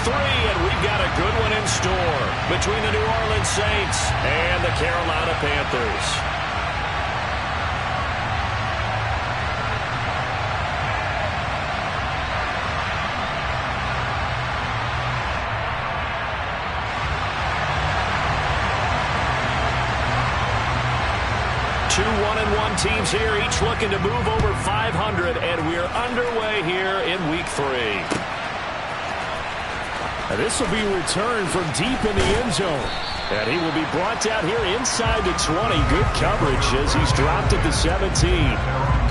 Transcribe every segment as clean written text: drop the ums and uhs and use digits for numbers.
3, and we've got a good one in store between the New Orleans Saints and the Carolina Panthers. 2-1-1 teams here, each looking to move over 500, and we're underway here in Week 3. Now this will be returned from deep in the end zone. And he will be brought down here inside the 20. Good coverage as he's dropped at the 17.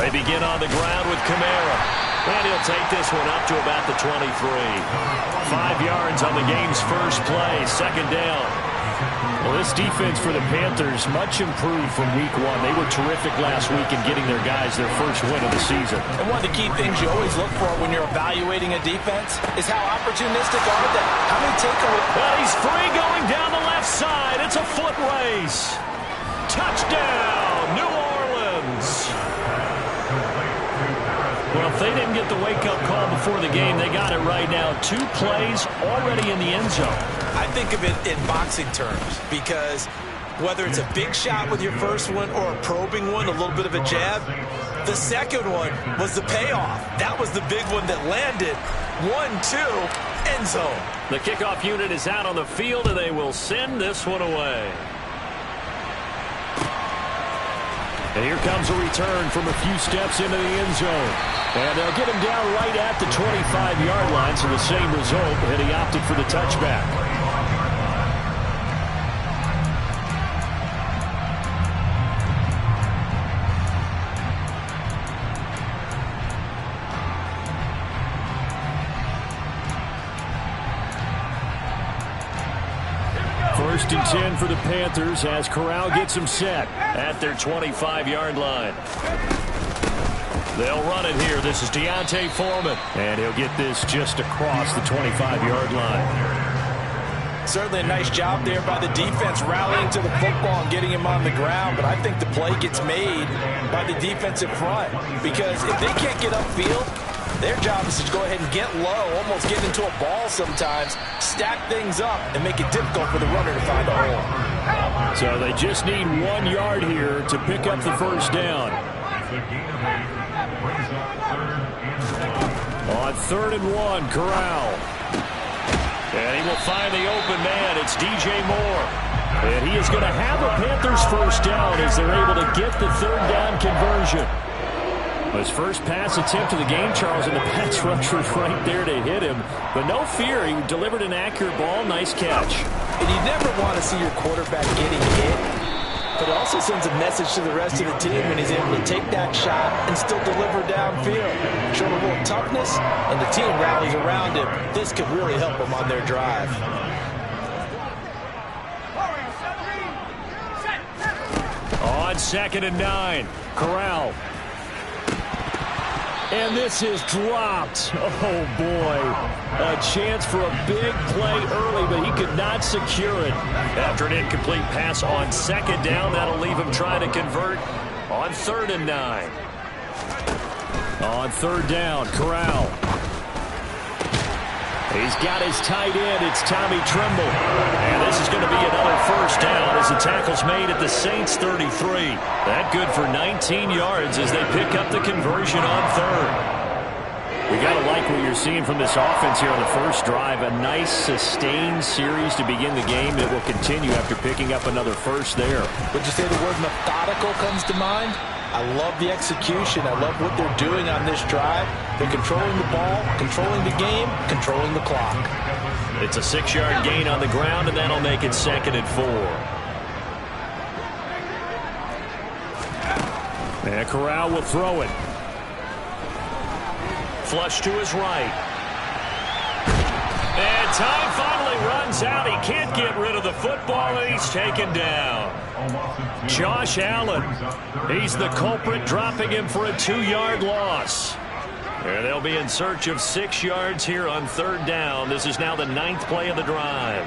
They begin on the ground with Kamara. And he'll take this one up to about the 23. 5 yards on the game's first play. Second down. Well, this defense for the Panthers, much improved from Week 1. They were terrific last week in getting their guys their first win of the season. And one of the key things you always look for when you're evaluating a defense is how opportunistic are they? How many takeaways? Well, he's free going down the left side. It's a foot race. Touchdown, New Orleans. Well, if they didn't get the wake-up call before the game, they got it right now. 2 plays already in the end zone. I think of it in boxing terms because whether it's a big shot with your first one or a probing one, a little bit of a jab, the second one was the payoff. That was the big one that landed. 1-2, end zone. The kickoff unit is out on the field, and they will send this one away. And here comes a return from a few steps into the end zone. And they'll get him down right at the 25-yard line, so the same result, and he opted for the touchback. First and 10 for the Panthers as Corral gets him set at their 25-yard line. They'll run it here. This is Deontay Foreman. And he'll get this just across the 25-yard line. Certainly a nice job there by the defense rallying to the football and getting him on the ground. But I think the play gets made by the defensive front. Because if they can't get upfield, their job is to go ahead and get low, almost get into a ball sometimes, stack things up, and make it difficult for the runner to find a hole. So they just need 1 yard here to pick up the first down. On 3rd and 1, Corral. And he will find the open man. It's DJ Moore. And he is going to have a Panthers first down as they're able to get the 3rd down conversion. His first pass attempt of the game, Charles, and the pass rusher was right there to hit him. But no fear, he delivered an accurate ball. Nice catch. And you never want to see your quarterback getting hit. But it also sends a message to the rest of the team when he's able to take that shot and still deliver downfield. Show a little toughness, and the team rallies around him. This could really help them on their drive. On 2nd and 9, Corral. And this is dropped. Oh, boy. A chance for a big play early, but he could not secure it. After an incomplete pass on 2nd down, that'll leave him trying to convert on 3rd and 9. On 3rd down, Corral. He's got his tight end. It's Tommy Tremble. And this is going to be another first down as the tackle's made at the Saints' 33. That good for 19 yards as they pick up the conversion on 3rd. We got to like what you're seeing from this offense here on the first drive. A nice, sustained series to begin the game. It will continue after picking up another first there. Would you say the word methodical comes to mind? I love the execution. I love what they're doing on this drive. They're controlling the ball, controlling the game, controlling the clock. It's a 6-yard gain on the ground, and that'll make it 2nd and 4. And Corral will throw it. Flush to his right. And time finally runs out. He can't get rid of the football, and he's taken down. Josh Allen, he's the culprit, dropping him for a 2-yard loss. And they'll be in search of 6 yards here on 3rd down. This is now the 9th play of the drive.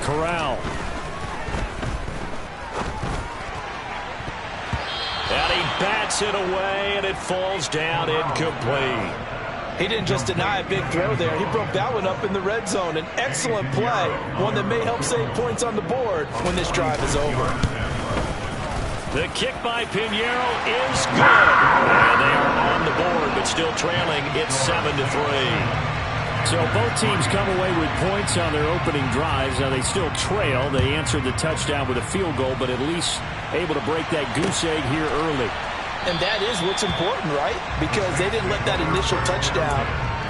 Corral. And he bats it away, and it falls down incomplete. He didn't just deny a big throw there. He broke that one up in the red zone. An excellent play, one that may help save points on the board when this drive is over. The kick by Pinheiro is good. And they are on the board, but still trailing. It's 7-3. So both teams come away with points on their opening drives. Now they still trail. They answered the touchdown with a field goal, but at least able to break that goose egg here early. And that is what's important, right? Because they didn't let that initial touchdown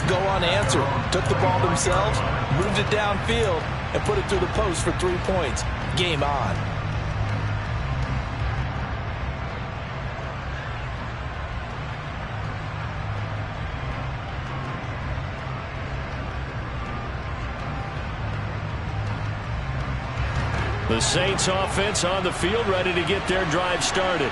go unanswered. Took the ball themselves, moved it downfield, and put it through the post for 3 points. Game on. The Saints offense on the field, ready to get their drive started.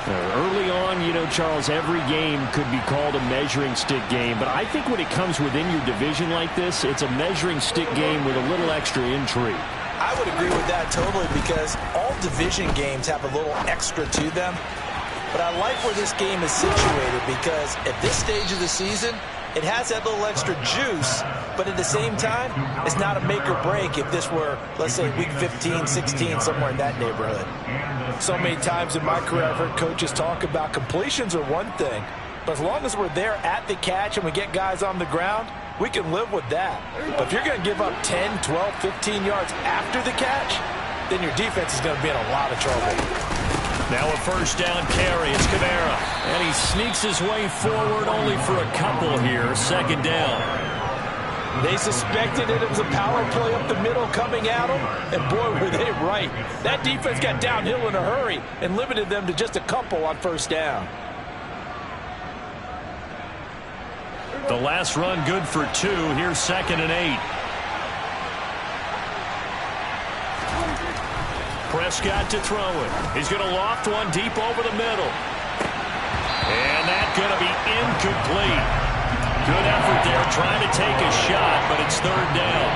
Early on, you know, Charles, every game could be called a measuring stick game. But I think when it comes within your division like this, it's a measuring stick game with a little extra intrigue. I would agree with that totally, because all division games have a little extra to them. But I like where this game is situated, because at this stage of the season, it has that little extra juice, but at the same time, it's not a make or break if this were, let's say, week 15, 16, somewhere in that neighborhood. So many times in my career, I've heard coaches talk about completions are one thing, but as long as we're there at the catch and we get guys on the ground, we can live with that. But if you're going to give up 10, 12, 15 yards after the catch, then your defense is going to be in a lot of trouble. Now a 1st down carry. It's Kamara. And he sneaks his way forward only for a couple here. 2nd down. They suspected it was a power play up the middle coming at them, and boy, were they right. That defense got downhill in a hurry and limited them to just a couple on 1st down. The last run good for 2. Here's 2nd and 8. Prescott to throw it. He's going to loft one deep over the middle. And that's going to be incomplete. Good effort there trying to take a shot, but it's 3rd down.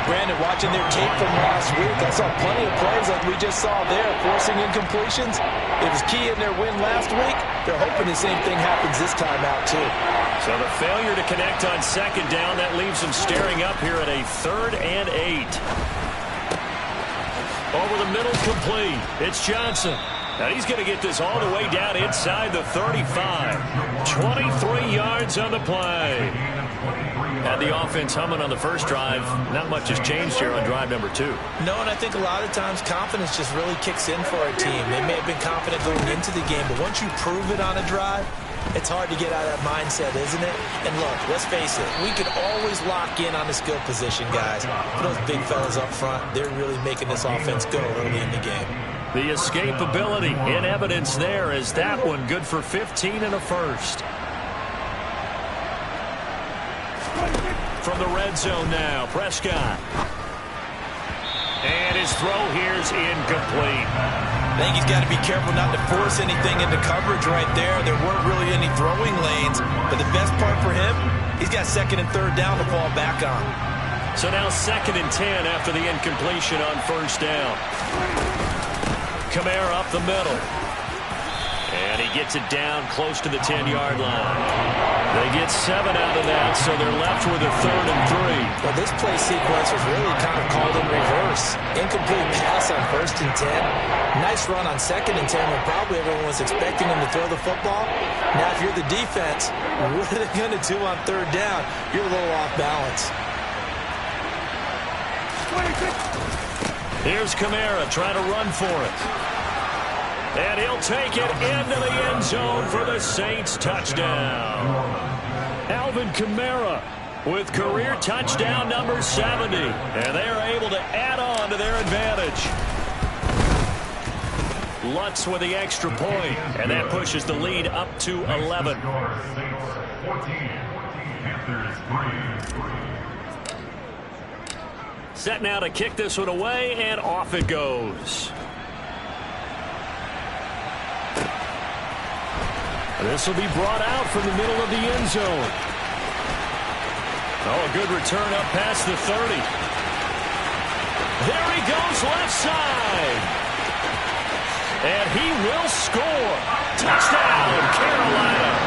Brandon, watching their tape from last week, I saw plenty of plays like we just saw there, forcing incompletions. It was key in their win last week. They're hoping the same thing happens this time out, too. So the failure to connect on 2nd down, that leaves them staring up here at a 3rd and 8. Over the middle, complete. It's Johnson. Now he's going to get this all the way down inside the 35. 23 yards on the play. Had the offense humming on the first drive. Not much has changed here on drive number 2. No, and I think a lot of times confidence just really kicks in for a team. They may have been confident going into the game, but once you prove it on a drive, it's hard to get out of that mindset, isn't it? And look, let's face it, we can always lock in on the skill position, guys. But those big fellas up front, they're really making this offense go early in the game. The escapability in evidence there is that one good for 15 and a 1st. From the red zone now, Prescott. And his throw here's incomplete. I think he's got to be careful not to force anything into coverage right there. There weren't really any throwing lanes, but the best part for him, he's got 2nd and 3rd down to fall back on. So now 2nd and 10 after the incompletion on 1st down. Kamara up the middle. And he gets it down close to the 10-yard line. They get 7 out of that, so they're left with a 3rd and 3. Well, this play sequence was really kind of called in reverse. Incomplete pass on 1st and 10. Nice run on 2nd and 10 when probably everyone was expecting him to throw the football. Now, if you're the defense, what are they going to do on 3rd down? You're a little off balance. Here's Kamara trying to run for it. And he'll take it into the end zone for the Saints touchdown. Alvin Kamara with career touchdown number 70. And they are able to add on to their advantage. Lutz with the extra point. And that pushes the lead up to 11. set now to kick this one away, and off it goes. This will be brought out from the middle of the end zone. Oh, a good return up past the 30. There he goes, left side. And he will score. Touchdown, Carolina.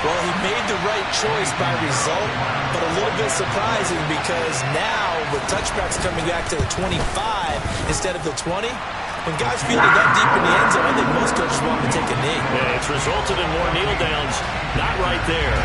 Well, he made the right choice by result, but a little bit surprising because now with touchbacks coming back to the 25 instead of the 20, when guys feel it that deep in the end zone, I think most coaches want to take a knee. Yeah, it's resulted in more kneel downs. Not right there.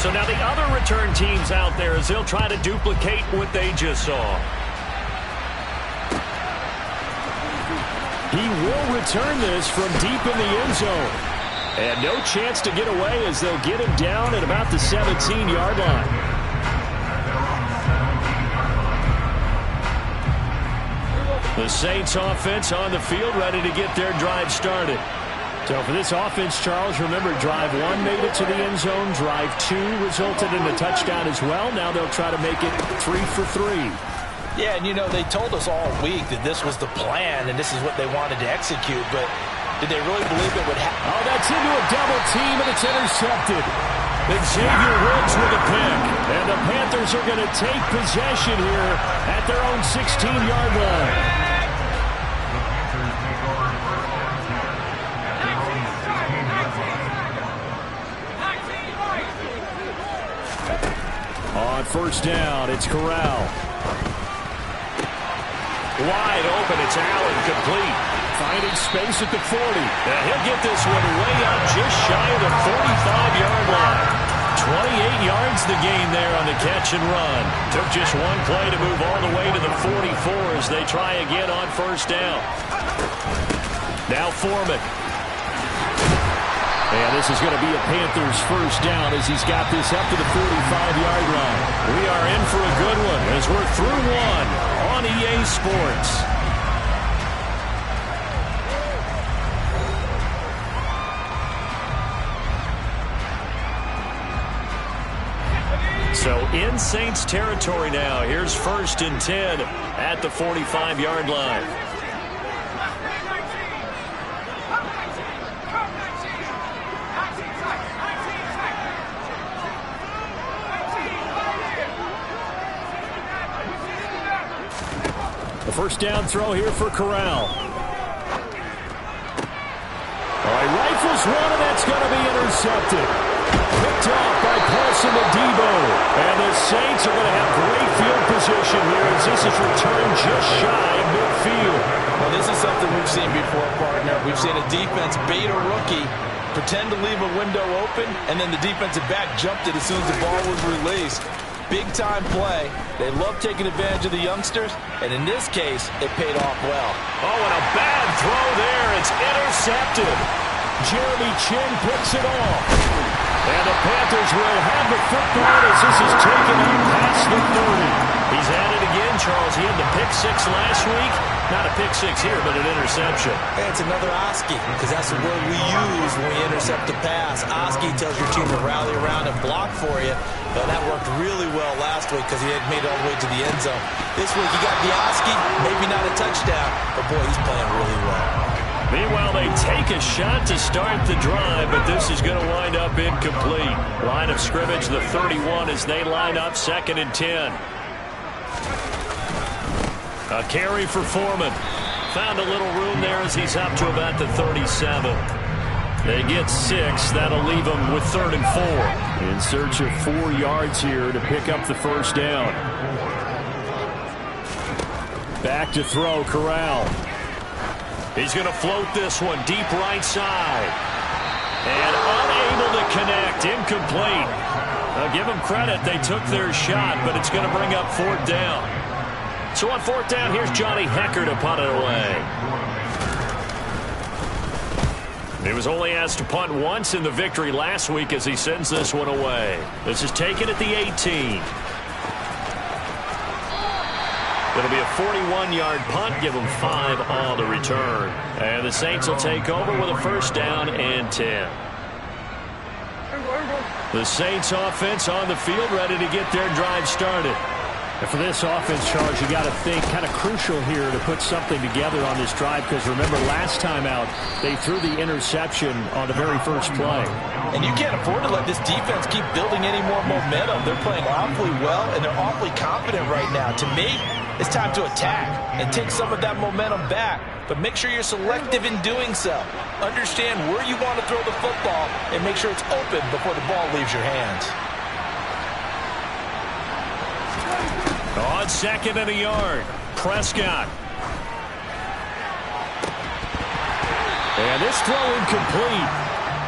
So now the other return teams out there as they'll try to duplicate what they just saw. He will return this from deep in the end zone. And no chance to get away as they'll get him down at about the 17-yard line. The Saints offense on the field ready to get their drive started. So for this offense, Charles, remember, drive 1 made it to the end zone. Drive 2 resulted in a touchdown as well. Now they'll try to make it 3 for 3. Yeah, and you know, they told us all week that this was the plan and this is what they wanted to execute, but did they really believe it would happen? Oh, that's into a double team, and it's intercepted. Xavier Woods with a pick. And the Panthers are going to take possession here at their own 16-yard line. On first down, it's Corral. Wide open, it's Allen, complete. Finding space at the 40. And he'll get this one way up just shy of the 45-yard line. 28 yards the gain there on the catch and run. Took just one play to move all the way to the 44 as they try again on first down. Now Foreman. And this is going to be a Panthers first down as he's got this up to the 45-yard line. We are in for a good one as we're through one on EA Sports. So in Saints territory now. Here's 1st and 10 at the 45-yard line. The first down throw here for Corral. All right, rifles one, and that's going to be intercepted. Picked off by Paulson Adebo. And the Saints are going to have great field position here as this is returned just shy of midfield. Well, this is something we've seen before, partner. We've seen a defense bait a rookie, pretend to leave a window open, and then the defensive back jumped it as soon as the ball was released. Big-time play. They love taking advantage of the youngsters, and in this case, it paid off well. Oh, and a bad throw there. It's intercepted. Jeremy Chin picks it off. And the Panthers will have the football as this is taken out past the 30. He's at it again, Charles. He had the pick 6 last week. Not a pick 6 here, but an interception. And it's another Oski, because that's the word we use when we intercept a pass. Oski tells your team to rally around and block for you. But that worked really well last week because he had made it all the way to the end zone. This week he got the Oski, maybe not a touchdown, but boy, he's playing really well. Meanwhile, they take a shot to start the drive, but this is going to wind up incomplete. Line of scrimmage, the 31, as they line up 2nd and 10. A carry for Foreman. Found a little room there as he's up to about the 37. They get 6. That'll leave them with 3rd and 4. In search of 4 yards here to pick up the first down. Back to throw, Corral. He's going to float this one deep right side. And unable to connect. Incomplete. I'll give them credit. They took their shot, but it's going to bring up 4th down. So on 4th down, here's Johnny Hecker to punt it away. He was only asked to punt once in the victory last week as he sends this one away. This is taken at the 18. It'll be a 41-yard punt. Give them 5 on the return. And the Saints will take over with a first down and 10. The Saints offense on the field, ready to get their drive started. And for this offense, Charles, you got to think kind of crucial here to put something together on this drive, because remember last time out they threw the interception on the very first play. And you can't afford to let this defense keep building any more momentum. They're playing awfully well, and they're awfully confident right now. To me, it's time to attack and take some of that momentum back, but make sure you're selective in doing so. Understand where you want to throw the football and make sure it's open before the ball leaves your hands. On second and a yard, Prescott. And this throw incomplete.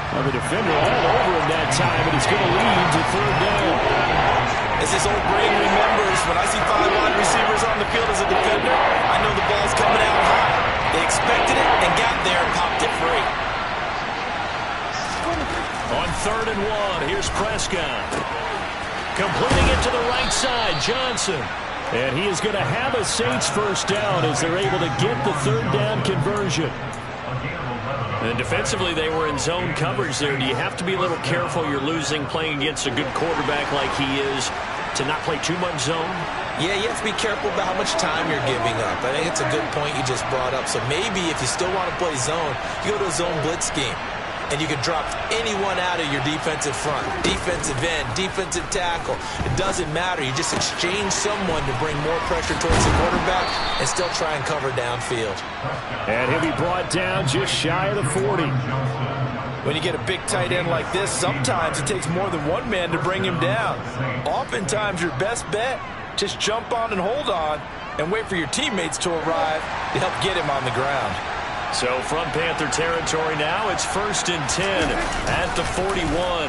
Well, the defender all over him that time, and it's going to lead to third down. As this old brain remembers, when I see 5 wide receivers on the field as a defender, I know the ball's coming out high. They expected it and got there and popped it free. On third and 1, here's Prescott. Completing it to the right side, Johnson. And he is going to have a Saints first down as they're able to get the third down conversion. And defensively, they were in zone coverage there. Do you have to be a little careful? You're losing playing against a good quarterback like he is to not play too much zone? Yeah, you have to be careful about how much time you're giving up. I think it's a good point you just brought up. So maybe if you still want to play zone, you go to a zone blitz scheme. And you can drop anyone out of your defensive front, defensive end, defensive tackle. It doesn't matter. You just exchange someone to bring more pressure towards the quarterback and still try and cover downfield. And he'll be brought down just shy of the 40. When you get a big tight end like this, sometimes it takes more than one man to bring him down. Oftentimes, your best bet, just jump on and hold on and wait for your teammates to arrive to help get him on the ground. So from Panther territory now, it's first and 10 at the 41.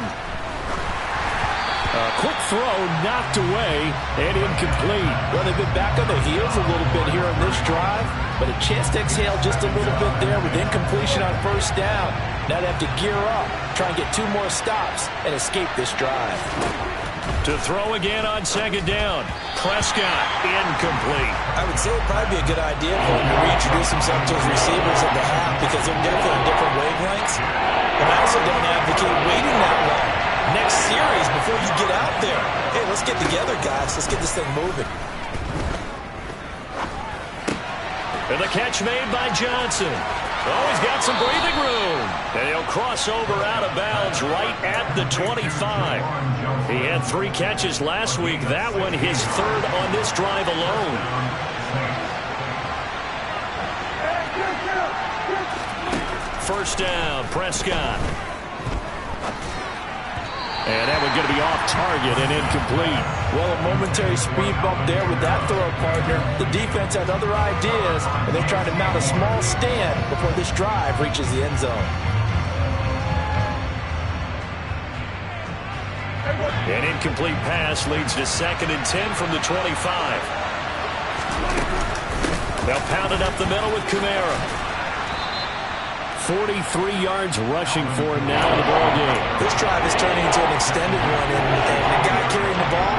A quick throw knocked away and incomplete. Well, they've been back on their heels a little bit here on this drive, but a chance to exhale just a little bit there with incompletion on first down. Now they have to gear up, try and get 2 more stops and escape this drive. To throw again on second down. Prescott, incomplete. I would say it would probably be a good idea for him to reintroduce himself to his receivers at the half because they're definitely on different wavelengths. But I also don't advocate waiting that long. Next series, before you get out there, hey, let's get together, guys. Let's get this thing moving. And the catch made by Johnson. Oh, he's got some breathing room. And he'll cross over out of bounds right at the 25. He had 3 catches last week. That one his third on this drive alone. First down, Prescott. And that one's going to be off target and incomplete. Well, a momentary speed bump there with that throw, partner. The defense had other ideas, and they're trying to mount a small stand before this drive reaches the end zone. An incomplete pass leads to second and 10 from the 25. They'll pound it up the middle with Kamara. 43 yards rushing for him now in the ball game. This drive is turning into an extended one, and the guy carrying the ball,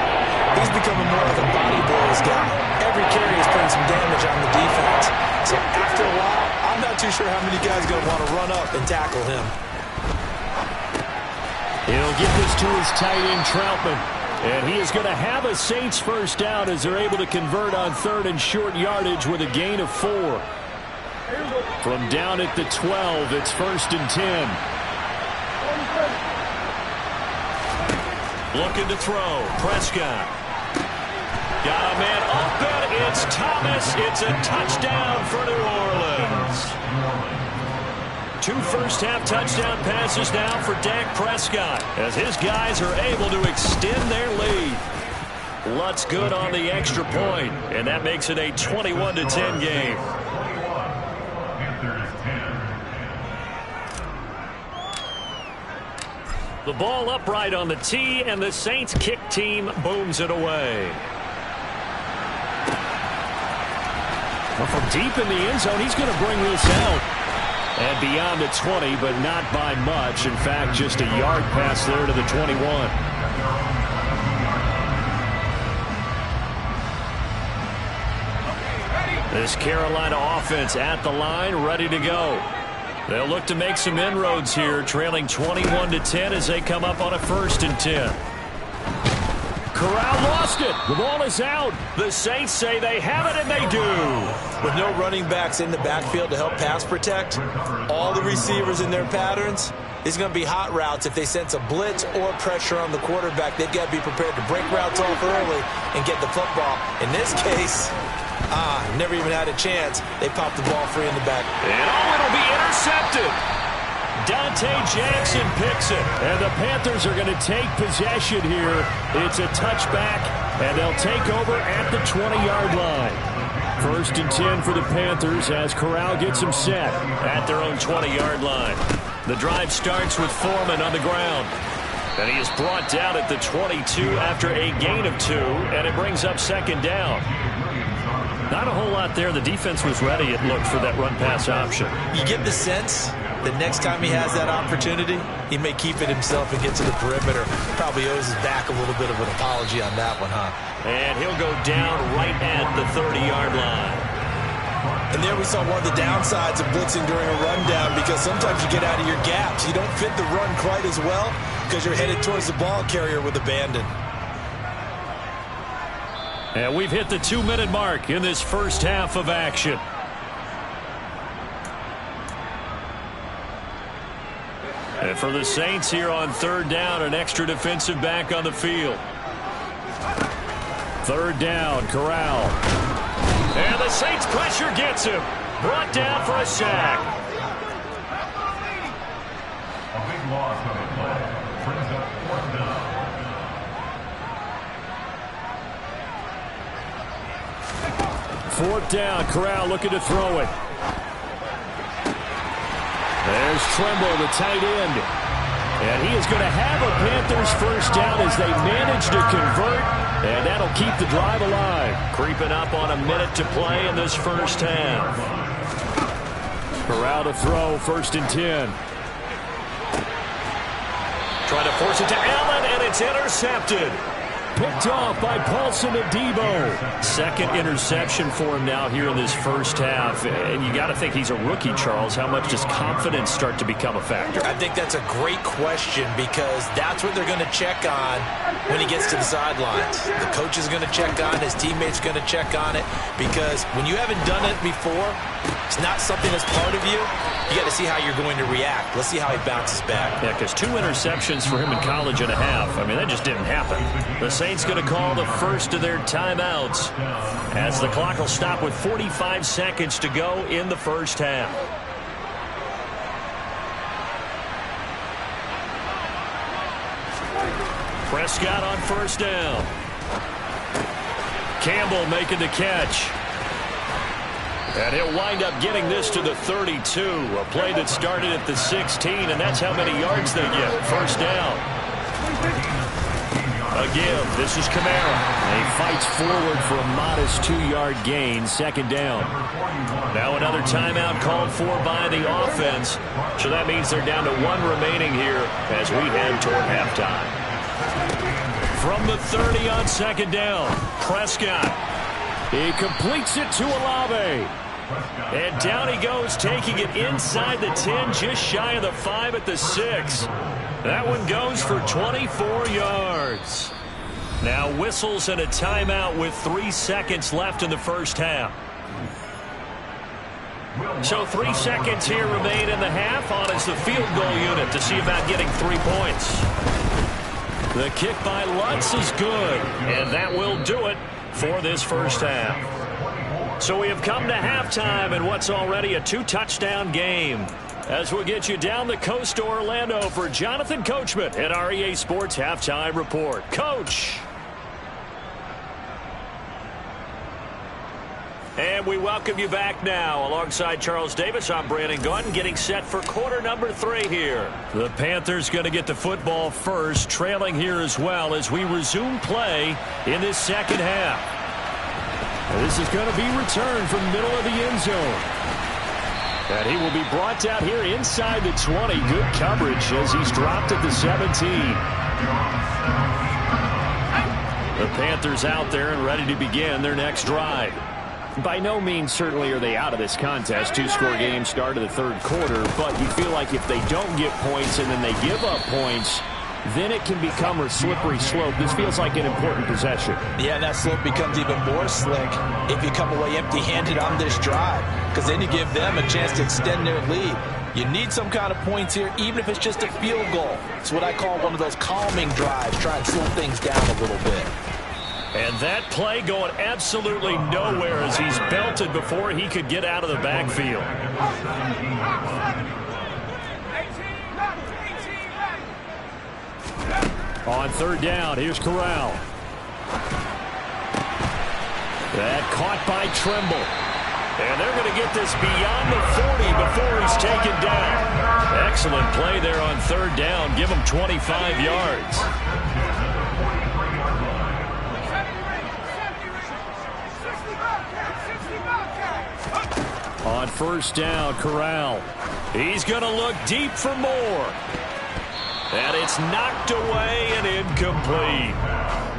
he's becoming more like a body blows guy. Every carry is putting some damage on the defense. So after a while, I'm not too sure how many guys are going to want to run up and tackle him. He'll get this to his tight end, Troutman. And he is going to have a Saints first down as they're able to convert on third and short yardage with a gain of 4. From down at the 12, it's first and 10. Looking to throw. Prescott. Got a man open. It's Thomas. It's a touchdown for New Orleans. 2 first-half touchdown passes now for Dak Prescott as his guys are able to extend their lead. Lutz good on the extra point, and that makes it a 21-10 game. The ball upright on the tee, and the Saints kick team booms it away. Well, from deep in the end zone, he's going to bring this out. And beyond the 20, but not by much. In fact, just a yard pass there to the 21. This Carolina offense at the line, ready to go. They'll look to make some inroads here, trailing 21-10 as they come up on a 1st and 10. Corral lost it. The ball is out. The Saints say they have it, and they do. With no running backs in the backfield to help pass protect, all the receivers in their patterns, it's going to be hot routes. If they sense a blitz or pressure on the quarterback, they've got to be prepared to break routes off early and get the football. In this case, never even had a chance. They popped the ball free in the back. And it'll be intercepted. Dante Jackson picks it, and the Panthers are going to take possession here. It's a touchback, and they'll take over at the 20-yard line. 1st and 10 for the Panthers as Corral gets them set at their own 20-yard line. The drive starts with Foreman on the ground, and he is brought down at the 22 after a gain of 2, and it brings up 2nd down. Not a whole lot there. The defense was ready, it looked, for that run-pass option. You get the sense that next time he has that opportunity, he may keep it himself and get to the perimeter. Probably owes his back a little bit of an apology on that one, huh? And he'll go down right at the 30-yard line. And there we saw one of the downsides of blitzing during a rundown, because sometimes you get out of your gaps. You don't fit the run quite as well because you're headed towards the ball carrier with abandon. And we've hit the 2-minute mark in this first half of action. And for the Saints here on 3rd down, an extra defensive back on the field. 3rd down, Corral. And the Saints pressure gets him. Brought down for a sack. A big loss on the play. Brings up 4th down. 4th down, Corral looking to throw it. There's Tremble, the tight end. And he is going to have a Panthers 1st down as they manage to convert. And that'll keep the drive alive. Creeping up on a minute to play in this first half. Corral to throw, 1st and 10. Trying to force it to Allen, and it's intercepted. Picked off by Paulson Adebo. 2nd interception for him now here in this first half. And you got to think he's a rookie, Charles. How much does confidence start to become a factor? I think that's a great question, because that's what they're going to check on when he gets to the sidelines. The coach is going to check on it. His teammates going to check on it, because when you haven't done it before, it's not something that's part of you. You got to see how you're going to react. Let's see how he bounces back. Yeah, because 2 interceptions for him in college and a half. I mean, that just didn't happen. The Saints going to call the first of their timeouts as the clock will stop with 45 seconds to go in the first half. Prescott on 1st down. Campbell making the catch. And he'll wind up getting this to the 32. A play that started at the 16, and that's how many yards they get. 1st down. Again, this is Kamara. He fights forward for a modest 2-yard gain. 2nd down. Now another timeout called for by the offense. So that means they're down to 1 remaining here as we head toward halftime. From the 30 on 2nd down, Prescott. He completes it to Olave. And down he goes, taking it inside the 10, just shy of the 5 at the 6. That one goes for 24 yards. Now whistles and a timeout with 3 seconds left in the first half. So 3 seconds here remain in the half. On is the field goal unit to see about getting 3 points. The kick by Lutz is good, and that will do it for this first half. So we have come to halftime in what's already a 2-touchdown game. As we'll get you down the coast to Orlando for Jonathan Coachman at our EA Sports Halftime Report. Coach. And we welcome you back now. Alongside Charles Davis, I'm Brandon Gaudin, getting set for quarter number 3 here. The Panthers going to get the football first, trailing here as well as we resume play in this second half. This is going to be returned from the middle of the end zone. And he will be brought down here inside the 20. Good coverage as he's dropped at the 17. The Panthers out there and ready to begin their next drive. By no means certainly are they out of this contest. Two-score game, start of the third quarter. But you feel like if they don't get points and then they give up points, then it can become a slippery slope. This feels like an important possession. Yeah, and that slope becomes even more slick if you come away empty-handed on this drive, because then you give them a chance to extend their lead. You need some kind of points here, even if it's just a field goal. It's what I call one of those calming drives. Try and slow things down a little bit. And that play going absolutely nowhere as he's belted before he could get out of the backfield. On third down, here's Corral. That caught by Trimble. And they're going to get this beyond the 40 before he's taken down. Excellent play there on third down. Give him 25 yards. On first down, Corral. He's going to look deep for more. And it's knocked away and incomplete.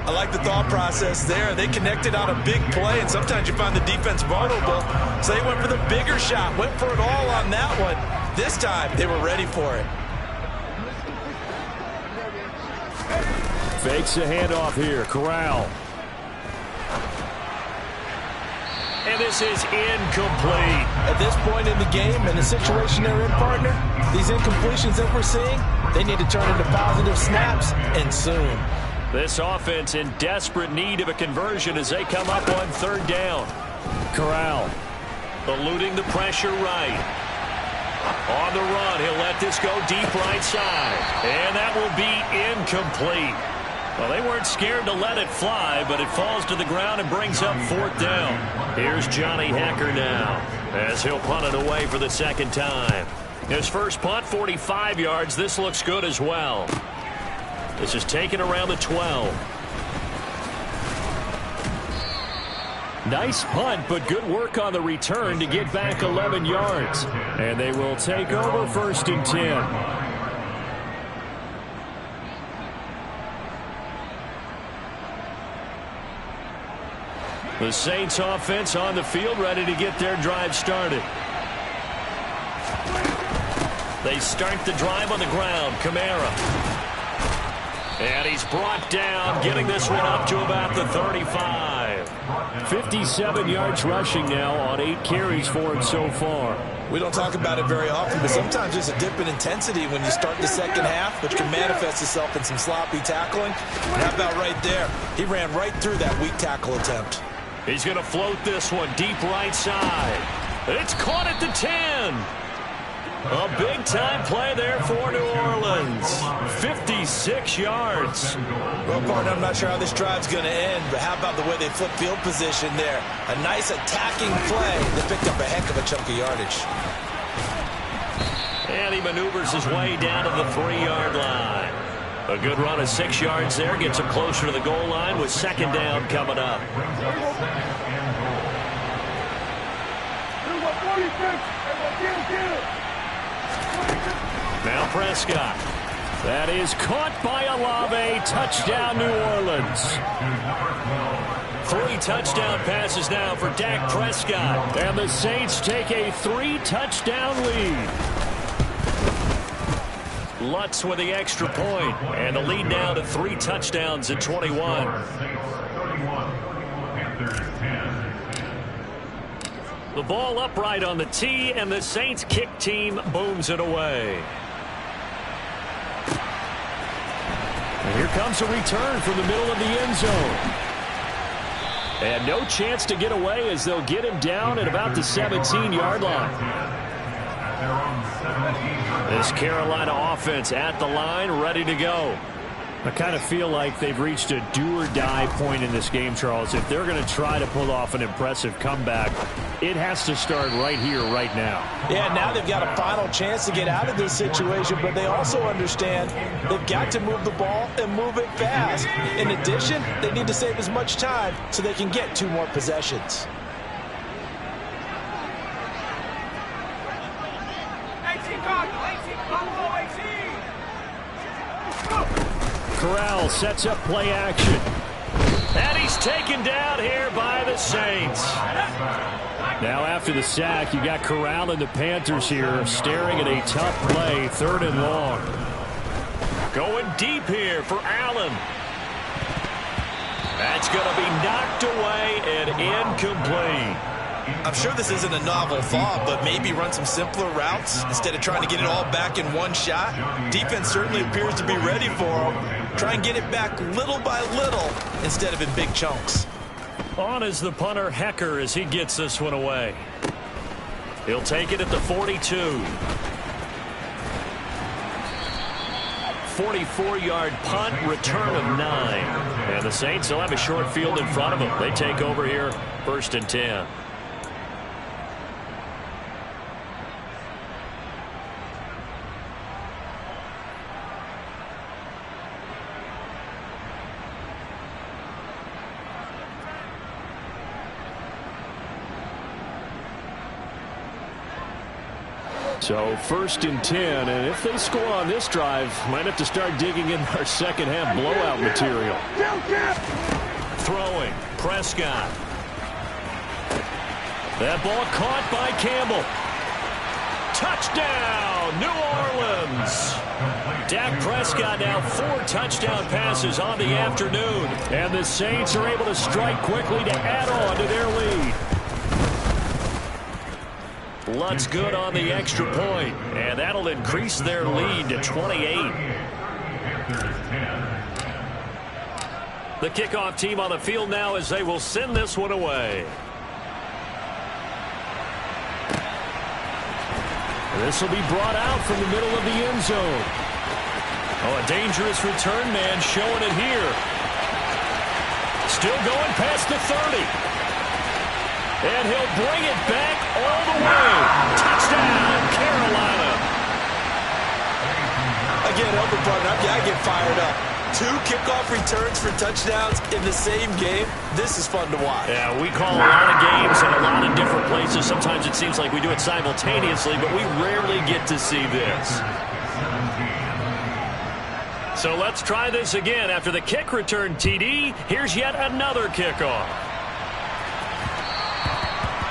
I like the thought process there. They connected on a big play, and sometimes you find the defense vulnerable. So they went for the bigger shot, went for it all on that one. This time, they were ready for it. Fakes a handoff here, Corral. And this is incomplete. At this point in the game and the situation they're in, partner, these incompletions that we're seeing, they need to turn into positive snaps, and soon. This offense in desperate need of a conversion as they come up on third down. Corral. Eluding the pressure right. On the run, he'll let this go deep right side. And that will be incomplete. Well, they weren't scared to let it fly, but it falls to the ground and brings up fourth down. Here's Johnny Hecker now as he'll punt it away for the second time. His first punt, 45 yards. This looks good as well. This is taken around the 12. Nice punt, but good work on the return to get back 11 yards. And they will take over first and 10. The Saints offense on the field, ready to get their drive started. They start the drive on the ground. Kamara. And he's brought down, getting this one up to about the 35. 57 yards rushing now on 8 carries for him so far. We don't talk about it very often, but sometimes there's a dip in intensity when you start the second half, which can manifest itself in some sloppy tackling. And how about right there? He ran right through that weak tackle attempt. He's going to float this one deep right side. It's caught at the 10. A big-time play there for New Orleans. 56 yards. Well, partner, I'm not sure how this drive's going to end, but how about the way they flip field position there? A nice attacking play that picked up a heck of a chunk of yardage. And he maneuvers his way down to the 3-yard line. A good run of 6 yards there gets him closer to the goal line with second down coming up. Now Prescott. That is caught by Olave. Touchdown, New Orleans. 3 touchdown passes now for Dak Prescott. And the Saints take a 3-touchdown lead. Lutz with the extra point, and the lead now to 3 touchdowns at 21. The ball upright on the tee, and the Saints kick team booms it away. And here comes a return from the middle of the end zone. And no chance to get away as they'll get him down at about the 17-yard line. This Carolina offense at the line, ready to go. I kind of feel like they've reached a do-or-die point in this game, Charles. If they're going to try to pull off an impressive comeback, it has to start right here, right now. Yeah, now they've got a final chance to get out of this situation, but they also understand they've got to move the ball and move it fast. In addition, they need to save as much time so they can get 2 more possessions. Corral sets up play action. And he's taken down here by the Saints. Now after the sack, you got Corral and the Panthers here staring at a tough play, 3rd and long. Going deep here for Allen. That's going to be knocked away and incomplete. I'm sure this isn't a novel thought, but maybe run some simpler routes instead of trying to get it all back in one shot. Defense certainly appears to be ready for him. Try and get it back little by little instead of in big chunks. On is the punter, Hecker, as he gets this one away. He'll take it at the 42. 44-yard punt, return of 9. And the Saints will have a short field in front of them. They take over here, 1st and 10. So 1st and 10, and if they score on this drive, might have to start digging in our second half blowout material. Throwing, Prescott. That ball caught by Campbell. Touchdown, New Orleans. Dak Prescott now 4 touchdown passes on the afternoon. And the Saints are able to strike quickly to add on to their lead. Lutt's good on the extra point, and that'll increase their lead to 28. The kickoff team on the field now as they will send this one away. This will be brought out from the middle of the end zone. Oh, a dangerous return man showing it here. Still going past the 30. And he'll bring it back all the way. Touchdown, Carolina. Again, help a partner. I get fired up. 2 kickoff returns for touchdowns in the same game. This is fun to watch. Yeah, we call a lot of games in a lot of different places. Sometimes it seems like we do it simultaneously, but we rarely get to see this. So let's try this again. After the kick return TD, here's yet another kickoff.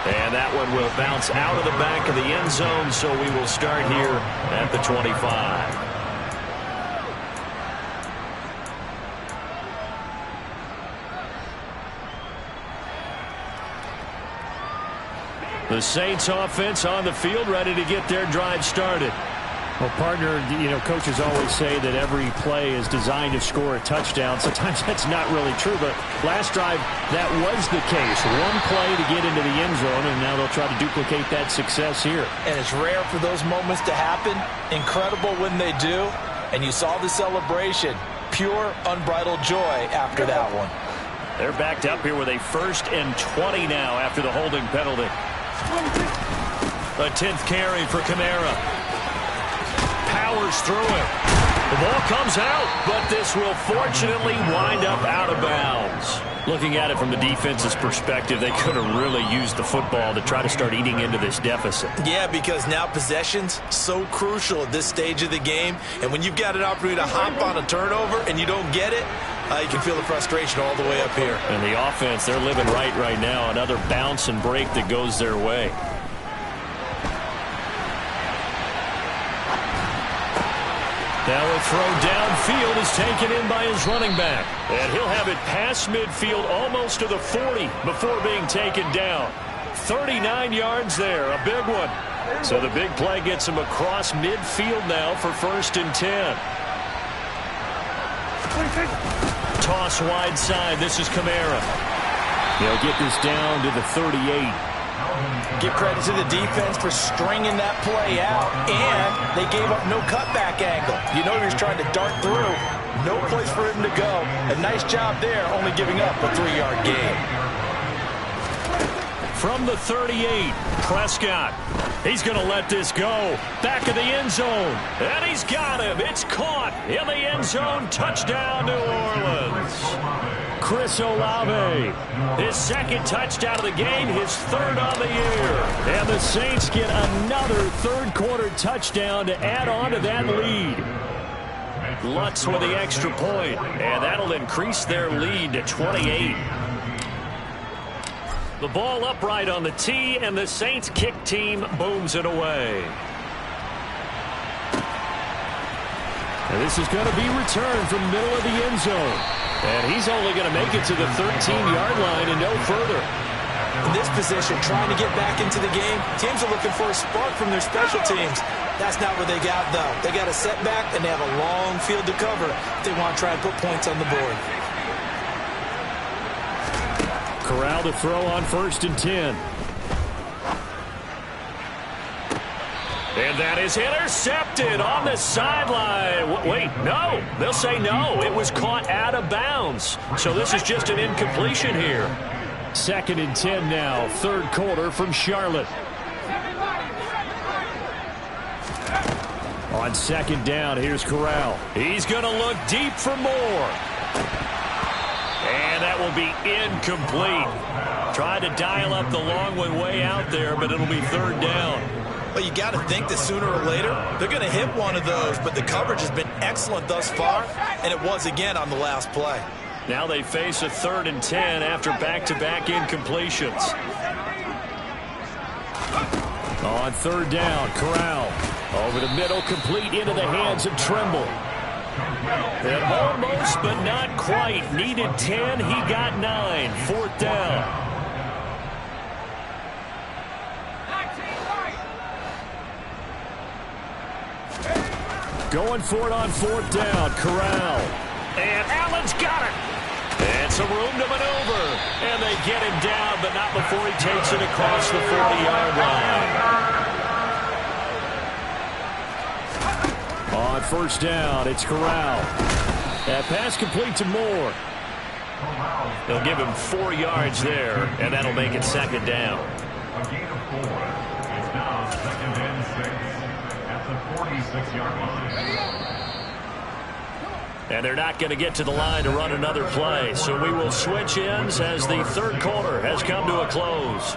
And that one will bounce out of the back of the end zone, so we will start here at the 25. The Saints offense on the field, ready to get their drive started. Well, partner, coaches always say that every play is designed to score a touchdown. Sometimes that's not really true, but last drive, that was the case. 1 play to get into the end zone, and now they'll try to duplicate that success here. And it's rare for those moments to happen. Incredible when they do. And you saw the celebration. Pure, unbridled joy after that one. They're backed up here with a 1st and 20 now after the holding penalty. A 10th carry for Kamara. Powers through it. The ball comes out, but this will fortunately wind up out of bounds. Looking at it from the defense's perspective, they could have really used the football to try to start eating into this deficit. Yeah, because now possession's so crucial at this stage of the game. And when you've got an opportunity to hop on a turnover and you don't get it, you can feel the frustration all the way up here. And the offense, they're living right now. Another bounce and break that goes their way. Now a throw downfield is taken in by his running back. And he'll have it past midfield almost to the 40 before being taken down. 39 yards there, a big one. So the big play gets him across midfield now for 1st and 10. Toss wide side. This is Kamara. They'll get this down to the 38. Give credit to the defense for stringing that play out, and they gave up no cutback angle. You know he was trying to dart through. No place for him to go. A nice job there, only giving up a 3-yard gain. From the 38, Prescott. He's going to let this go. Back of the end zone. And he's got him. It's caught in the end zone. Touchdown, New Orleans. Chris Olave. His 2nd touchdown of the game. His 3rd on the year. And the Saints get another 3rd-quarter touchdown to add on to that lead. Lutz with the extra point, and that'll increase their lead to 28. The ball upright on the tee, and the Saints kick team booms it away. And this is going to be returned from the middle of the end zone. And he's only going to make it to the 13-yard line and no further. In this position, trying to get back into the game, teams are looking for a spark from their special teams. That's not what they got, though. They got a setback, and they have a long field to cover if they want to try and put points on the board. Corral to throw on 1st and 10. And that is intercepted on the sideline. Wait, no. They'll say no. It was caught out of bounds. So this is just an incompletion here. 2nd and 10 now. 3rd quarter from Charlotte. On 2nd down, here's Corral. He's going to look deep for more. And that will be incomplete. Tried to dial up the long way out there, but it'll be 3rd down. Well, you got to think that sooner or later they're going to hit one of those, but the coverage has been excellent thus far, and it was again on the last play. Now they face a 3rd and 10 after back-to-back incompletions. On 3rd down, Corral. Over the middle, complete into the hands of Trimble. And almost, but not quite. Needed 10, he got 9. 4th down. Going for it on 4th down, Corral. And Allen's got it. And some room to maneuver. And they get him down, but not before he takes it across the 40-yard line. On 1st down, it's Corral. That pass complete to Moore. They'll give him 4 yards there, and that'll make it 2nd down. A gain of 4. It's now 2nd and 6 at the 46-yard line. And they're not going to get to the line to run another play. So we will switch ends as the 3rd quarter has come to a close.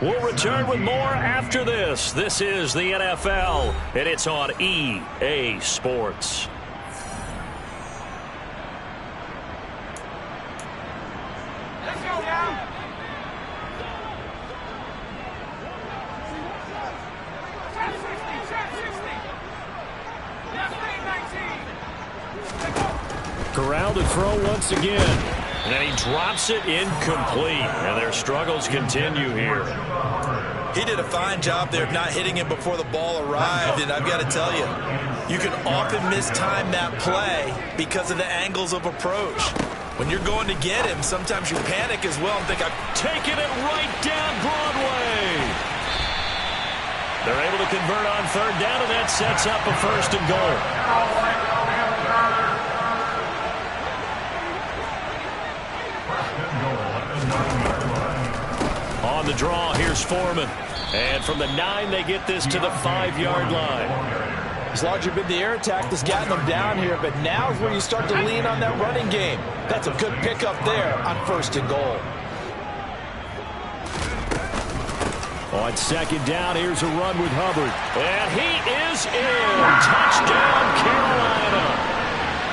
We'll return with more after this. This is the NFL, and it's on EA Sports. Let's go now. Corral to throw once again. And he drops it incomplete. And their struggles continue here. He did a fine job there of not hitting him before the ball arrived, and I've got to tell you, you can often mistime that play because of the angles of approach. When you're going to get him, sometimes you panic as well and think, I'm taking it right down Broadway. They're able to convert on 3rd down, and that sets up a 1st and goal. On the draw, here's Foreman. And from the 9, they get this to the 5-yard line. It's largely been the air attack that's gotten them down here, but now is where you start to lean on that running game. That's a good pickup there on 1st and goal. On 2nd down, here's a run with Hubbard. And he is in. Touchdown, Carolina.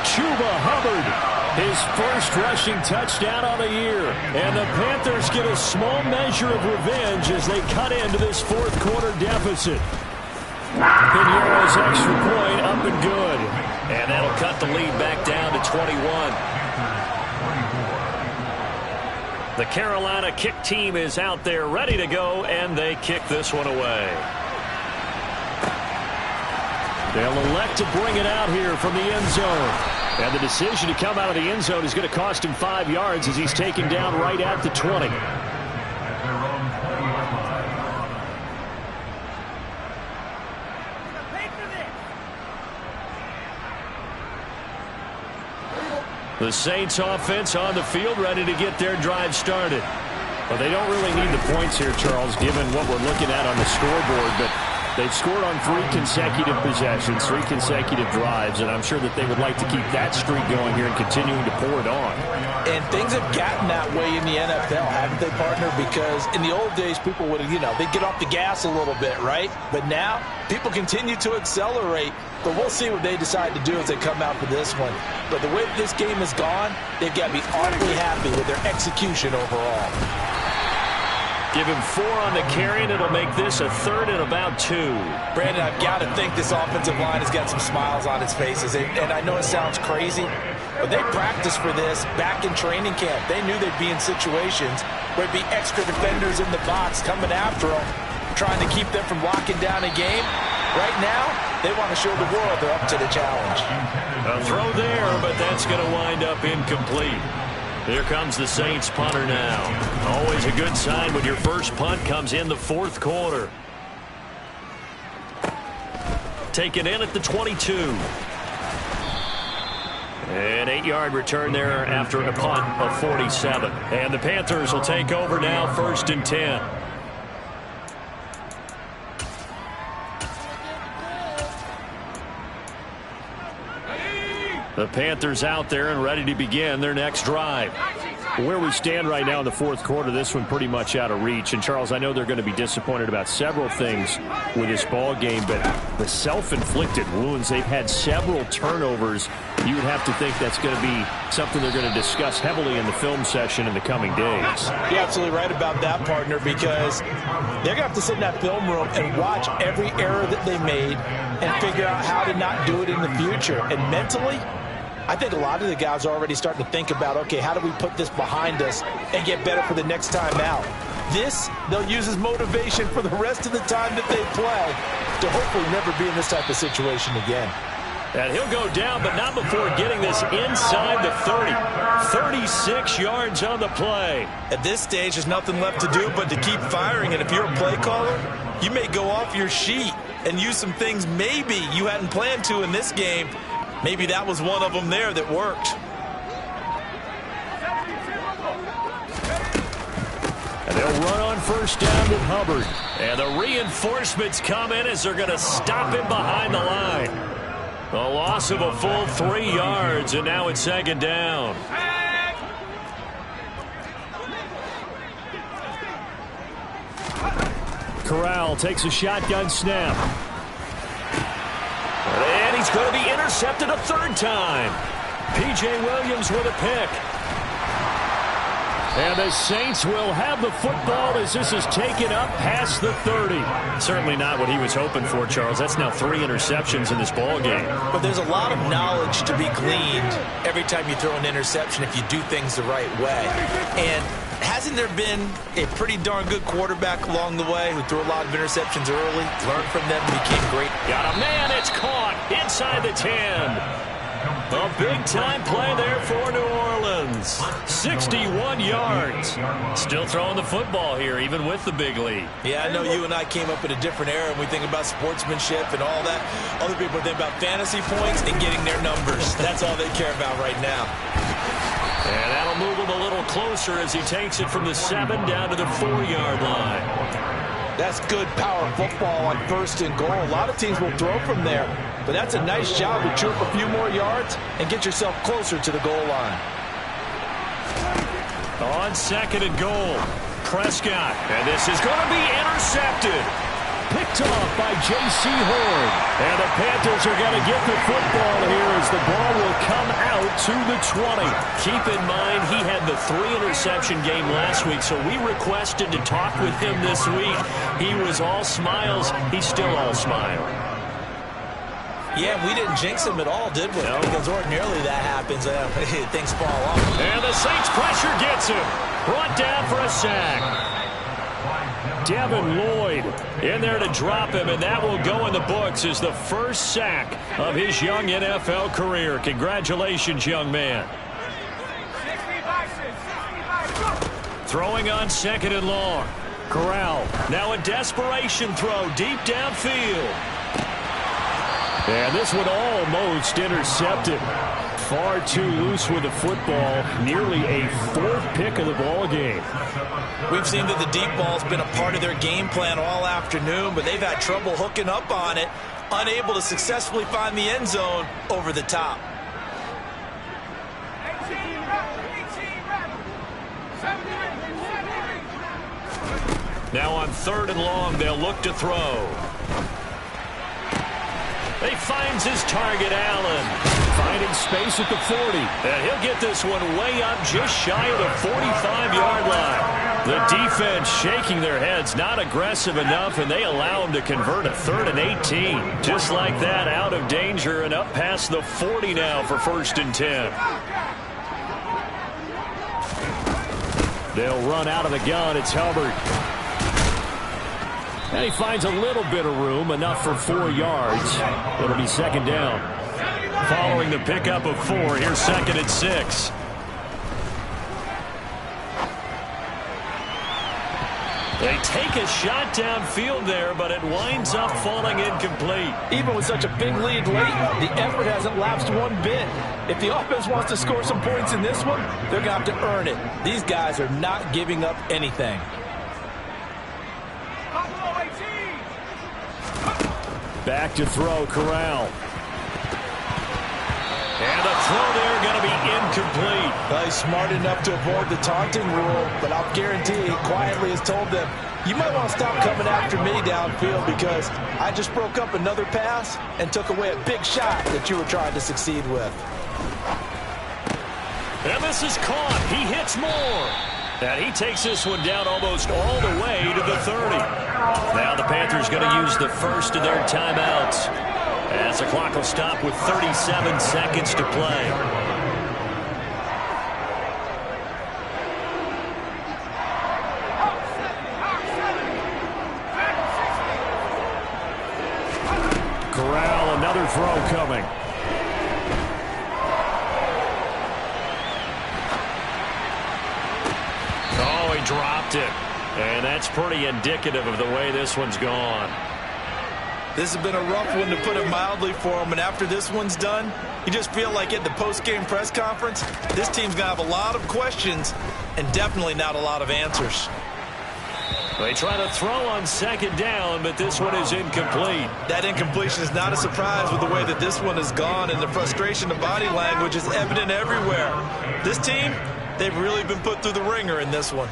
Chuba Hubbard. His first rushing touchdown on the year. And the Panthers get a small measure of revenge as they cut into this 4th quarter deficit. Piñeiro's extra point up and good. And that'll cut the lead back down to 21. The Carolina kick team is out there ready to go, and they kick this one away. They'll elect to bring it out here from the end zone. And the decision to come out of the end zone is going to cost him 5 yards as he's taken down right at the 20. The Saints offense on the field ready to get their drive started. Well, they don't really need the points here, Charles, given what we're looking at on the scoreboard. But They've scored on 3 consecutive possessions, 3 consecutive drives, and I'm sure that they would like to keep that streak going here and continuing to pour it on. And things have gotten that way in the NFL, haven't they, partner? Because in the old days, people would, they'd get off the gas a little bit, right? But now, people continue to accelerate. But we'll see what they decide to do as they come out for this one. But the way this game has gone, they've got to be awfully happy with their execution overall. Give him 4 on the carry, and it'll make this a 3rd and about 2. Brandon, I've got to think this offensive line has got some smiles on its faces. And I know it sounds crazy, but they practiced for this back in training camp. They knew they'd be in situations where it'd be extra defenders in the box coming after them, trying to keep them from locking down a game. Right now, they want to show the world they're up to the challenge. A throw there, but that's going to wind up incomplete. Here comes the Saints punter now. Always a good sign when your first punt comes in the 4th quarter. Taken in at the 22. An 8-yard return there after a punt of 47. And the Panthers will take over now, 1st and 10. The Panthers out there and ready to begin their next drive. Where we stand right now in the 4th quarter, this one pretty much out of reach. And, Charles, I know they're going to be disappointed about several things with this ball game, but the self-inflicted wounds, they've had several turnovers. You would have to think that's going to be something they're going to discuss heavily in the film session in the coming days. You're absolutely right about that, partner, because they're going to have to sit in that film room and watch every error that they made and figure out how to not do it in the future. And mentally, I think a lot of the guys are already starting to think about, okay, how do we put this behind us and get better for the next time out? This, they'll use as motivation for the rest of the time that they play to hopefully never be in this type of situation again. And he'll go down, but not before getting this inside the 30. 36 yards on the play. At this stage, there's nothing left to do but to keep firing. And if you're a play caller, you may go off your sheet and use some things maybe you hadn't planned to in this game. Maybe that was one of them there that worked. And they'll run on 1st down with Hubbard. And the reinforcements come in as they're going to stop him behind the line. A loss of a full 3 yards, and now it's 2nd down. Corral takes a shotgun snap. And he's going to be intercepted a 3rd time. P.J. Williams with a pick. And the Saints will have the football as this is taken up past the 30. Certainly not what he was hoping for, Charles. That's now 3 interceptions in this ball game. But there's a lot of knowledge to be gleaned every time you throw an interception if you do things the right way. And hasn't there been a pretty darn good quarterback along the way who threw a lot of interceptions early, learned from them, and became great? Got a man, it's caught inside the 10. A big-time play there for New Orleans. 61 yards. Still throwing the football here, even with the big lead. Yeah, I know you and I came up in a different era and we think about sportsmanship and all that. Other people think about fantasy points and getting their numbers. That's all they care about right now. And that'll move him a little closer as he takes it from the 7 down to the 4-yard line. That's good power football on 1st and goal. A lot of teams will throw from there, but that's a nice job to chew up a few more yards and get yourself closer to the goal line. On 2nd and goal, Prescott. And this is going to be intercepted. Picked off by J.C. Horn. And the Panthers are going to get the football here as the ball will come out to the 20. Keep in mind, he had the 3-interception game last week, so we requested to talk with him this week. He was all smiles. He's still all smile. Yeah, we didn't jinx him at all, did we? No. Because ordinarily that happens. Things fall off. And the Saints pressure gets him. Brought down for a sack. Devin Lloyd in there to drop him, and that will go in the books as the first sack of his young NFL career. Congratulations, young man. Throwing on 2nd and long. Corral now a desperation throw deep downfield. And this one almost intercepted. far too loose with the football. Nearly a fourth pick of the ball game. We've seen that the deep ball's been a part of their game plan all afternoon, but they've had trouble hooking up on it, unable to successfully find the end zone over the top. Now on 3rd and long, they'll look to throw. He finds his target, Allen. Finding space at the 40. And he'll get this one way up just shy of the 45-yard line. The defense shaking their heads, not aggressive enough, and they allow him to convert a 3rd and 18. Just like that, out of danger and up past the 40 now for 1st and 10. They'll run out of the gun. It's Hubbard. And he finds a little bit of room, enough for 4 yards. It'll be 2nd down. Following the pickup of 4, here's 2nd and 6. They take a shot downfield there, but it winds up falling incomplete. Even with such a big lead late, the effort hasn't lapsed one bit. If the offense wants to score some points in this one, they're going to have to earn it. These guys are not giving up anything. Back to throw, Corral. And the throw there going to be incomplete. He's smart enough to avoid the taunting rule, but I'll guarantee he quietly has told them, you might want to stop coming after me downfield because I just broke up another pass and took away a big shot that you were trying to succeed with. And this is caught. He hits more. And he takes this one down almost all the way to the 30. Now the Panthers going to use the first of their timeouts, as the clock will stop with 37 seconds to play. Corral, another throw coming. Oh, he dropped it. And that's pretty indicative of the way this one's gone. This has been a rough one, to put it mildly, for him. And after this one's done, you just feel like at the post-game press conference, this team's going to have a lot of questions and definitely not a lot of answers. They try to throw on 2nd down, but this one is incomplete. That incompletion is not a surprise with the way that this one has gone, and the frustration of body language is evident everywhere. This team, they've really been put through the ringer in this one.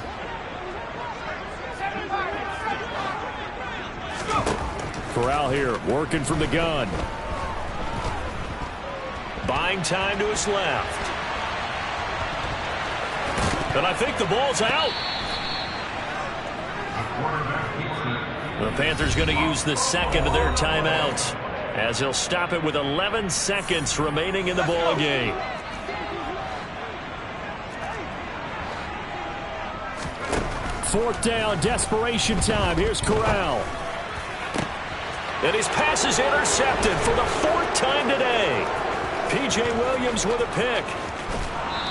Corral here, working from the gun. Buying time to his left. And I think the ball's out. The Panthers going to use the 2nd of their timeouts, as he'll stop it with 11 seconds remaining in the ball game. Fourth down, desperation time. Here's Corral. And his pass is intercepted for the 4th time today. P.J. Williams with a pick.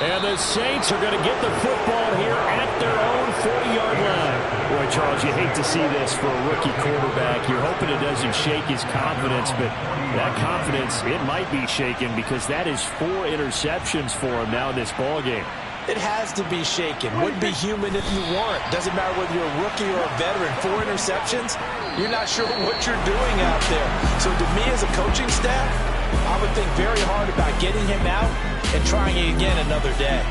And the Saints are going to get the football here at their own 40-yard line. Boy, Charles, you hate to see this for a rookie quarterback. You're hoping it doesn't shake his confidence, but that confidence, it might be shaken because that is 4 interceptions for him now in this ball game. It has to be shaken. Wouldn't be human if you weren't. Doesn't matter whether you're a rookie or a veteran. 4 interceptions, you're not sure what you're doing out there. So to me as a coaching staff, I would think very hard about getting him out and trying it again another day.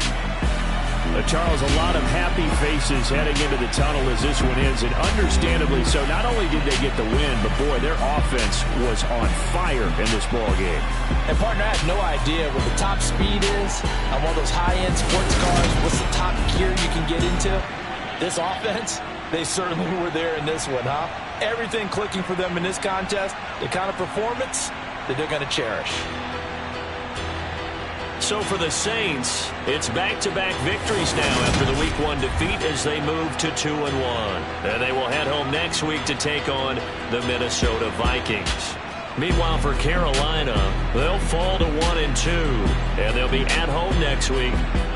Charles, a lot of happy faces heading into the tunnel as this one ends, and understandably so. Not only did they get the win, but boy, their offense was on fire in this ball game. And partner, I have no idea what the top speed is on one of those high-end sports cars. What's the top gear you can get into? This offense, they certainly were there in this one, huh? Everything clicking for them in this contest, the kind of performance that they're going to cherish. So for the Saints, it's back-to-back victories now after the Week 1 defeat as they move to 2-1. And they will head home next week to take on the Minnesota Vikings. Meanwhile, for Carolina, they'll fall to 1-2, and they'll be at home next week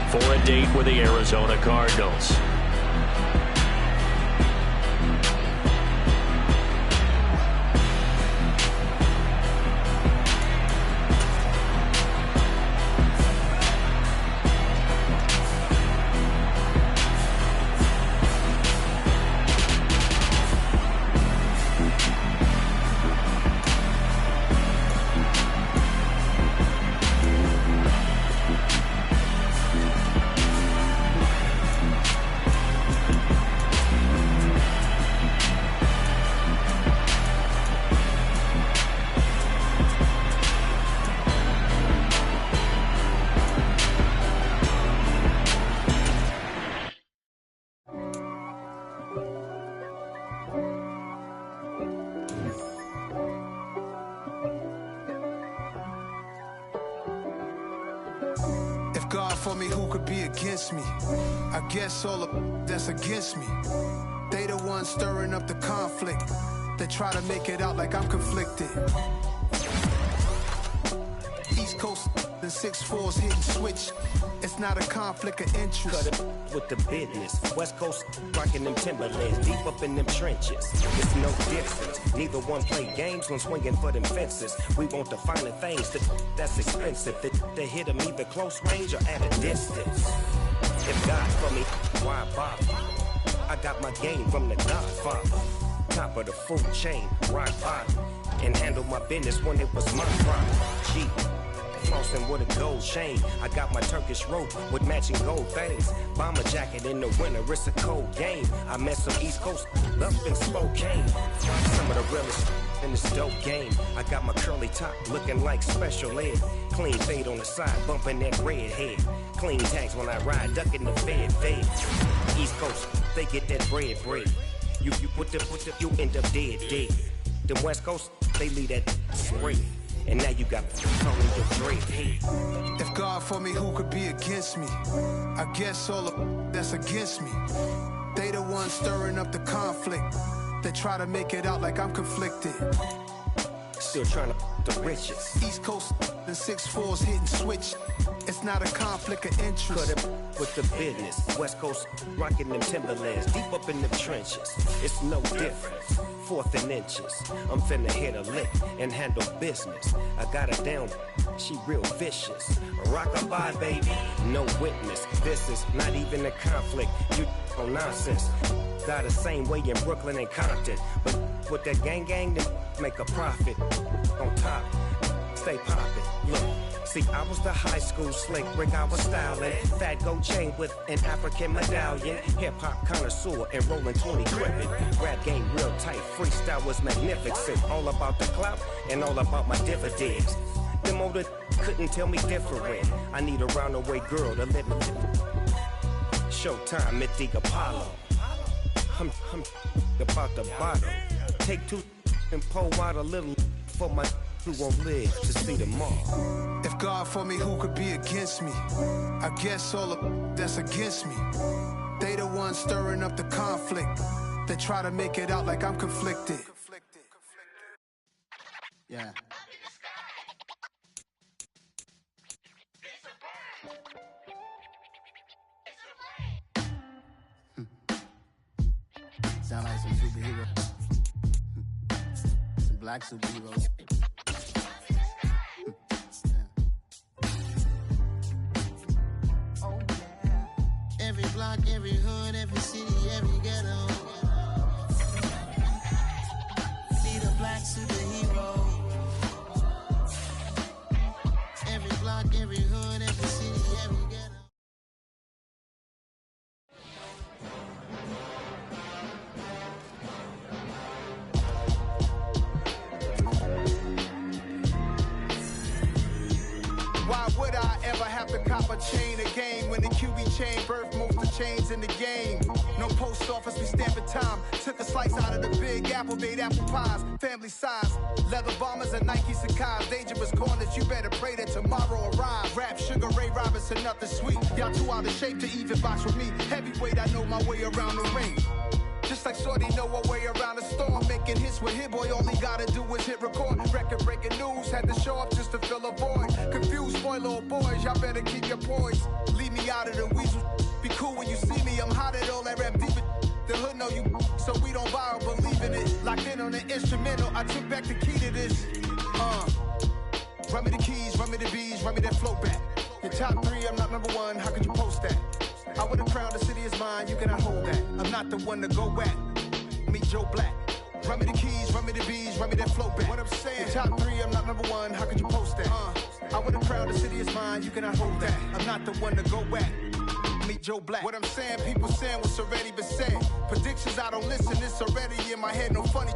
for a date with the Arizona Cardinals. for me, who could be against me? I guess all of that's against me. They the ones stirring up the conflict. They try to make it out like I'm conflicted. East Coast, the 6'4's hitting switch. It's not a conflict of interest. Cut it with the business. West Coast rocking them Timberlands, deep up in them trenches. It's no difference. Neither one play games when swinging for them fences. We want the finer things that's expensive. They hit them either close range or at a distance. If God for me, why bother? I got my game from the Godfather. Top of the food chain, rock bottom. And handle my business when it was my problem. G. Flossing with a gold chain. I got my Turkish rope with matching gold things. Bomber jacket in the winter, it's a cold game. I met some East Coast up in Spokane. Some of the realest in this dope game. I got my curly top looking like special ed. Clean fade on the side, bumping that red head. Clean tags when I ride, ducking the fed. East Coast, they get that bread. You put the, you end up dead. Them West Coast, they leave that spray. And now you got calling your dread head. If God for me, who could be against me? I guess all of that's against me. They the ones stirring up the conflict. They try to make it out like I'm conflicted. Still trying to the riches. East Coast, the 6'4's hitting switch. It's not a conflict of interest. Cut it with the business. West Coast rocking them Timberlands, deep up in the trenches. It's no difference. 4th and inches. I'm finna hit a lick and handle business. I got her down, she real vicious. Rock-a-bye, baby, no witness. This is not even a conflict. You on nonsense. Got the same way in Brooklyn and Compton. But with that gang, then make a profit. On top, stay poppin'. Look. See, I was the high school slick Rick, I was styling. Fat gold chain with an African medallion. Hip-hop connoisseur and rolling 20 gripping. Rap game real tight, freestyle was magnificent. All about the clout and all about my dividends. Them older couldn't tell me different. I need a roundaway girl to let me. Showtime at the Apollo. I'm about the bottle. Take 2 and pour out a little for my who won't live to see tomorrow. If God for me, who could be against me? I guess all of that's against me. They the ones stirring up the conflict. They try to make it out like I'm conflicted. Yeah. Sound like some superheroes. Some black superheroes. Every block, every hood, every city, every ghetto. See the black superhero. Every block, every hood, every city, every ghetto. Why would I ever have to cop a chain again when the QB chain birthed most of chains in the game? No post office, we stamping time. Took a slice out of the big apple, made apple pies, family size. Leather bombers and Nike Sacai's. Dangerous corners, you better pray that tomorrow arrives. Rap, Sugar Ray Robinson, nothing sweet. Y'all too out of shape to even box with me. Heavyweight, I know my way around the ring. Just like Shorty know her way around the storm. Making hits with Hit Boy, all he gotta do is hit record. Record breaking news, had to show up just to fill a void. Confused boy, little boys, y'all better keep your poise. Leave me out of the weasel. Be cool when you see me, I'm hot at all that rap deep. The hood know you, so we don't borrow, believe in it. Locked in on the instrumental, I took back the key to this. Run me the keys, run me the bees, run me that flow back. Your top 3, I'm not number 1, how could you post that? I would have crowned the city is mine, you cannot hold that. I'm not the one to go back. Meet Joe Black. Run me the keys, run me the bees, run me that flow back. What I'm saying, your top 3, I'm not number 1, how could you post that? I would have crowned the city is mine, you cannot hold that. I'm not the one to go back. Meet Joe Black. What I'm saying, people saying what's already been said. Predictions, I don't listen, it's already in my head, no funny.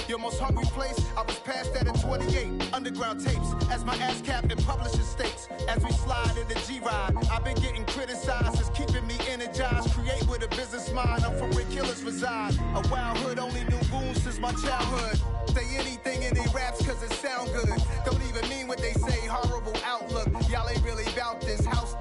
Your most hungry place, I was past that at 28. Underground tapes, as my ass cap in publishing states. As we slide in the G-Ride, I've been getting criticized, it's keeping me energized. Create with a business mind, I'm from where killers reside. A wild hood, only knew goons since my childhood. Say anything in they raps cause it sound good. Don't even mean what they say, horrible outlook. Y'all ain't really about this house.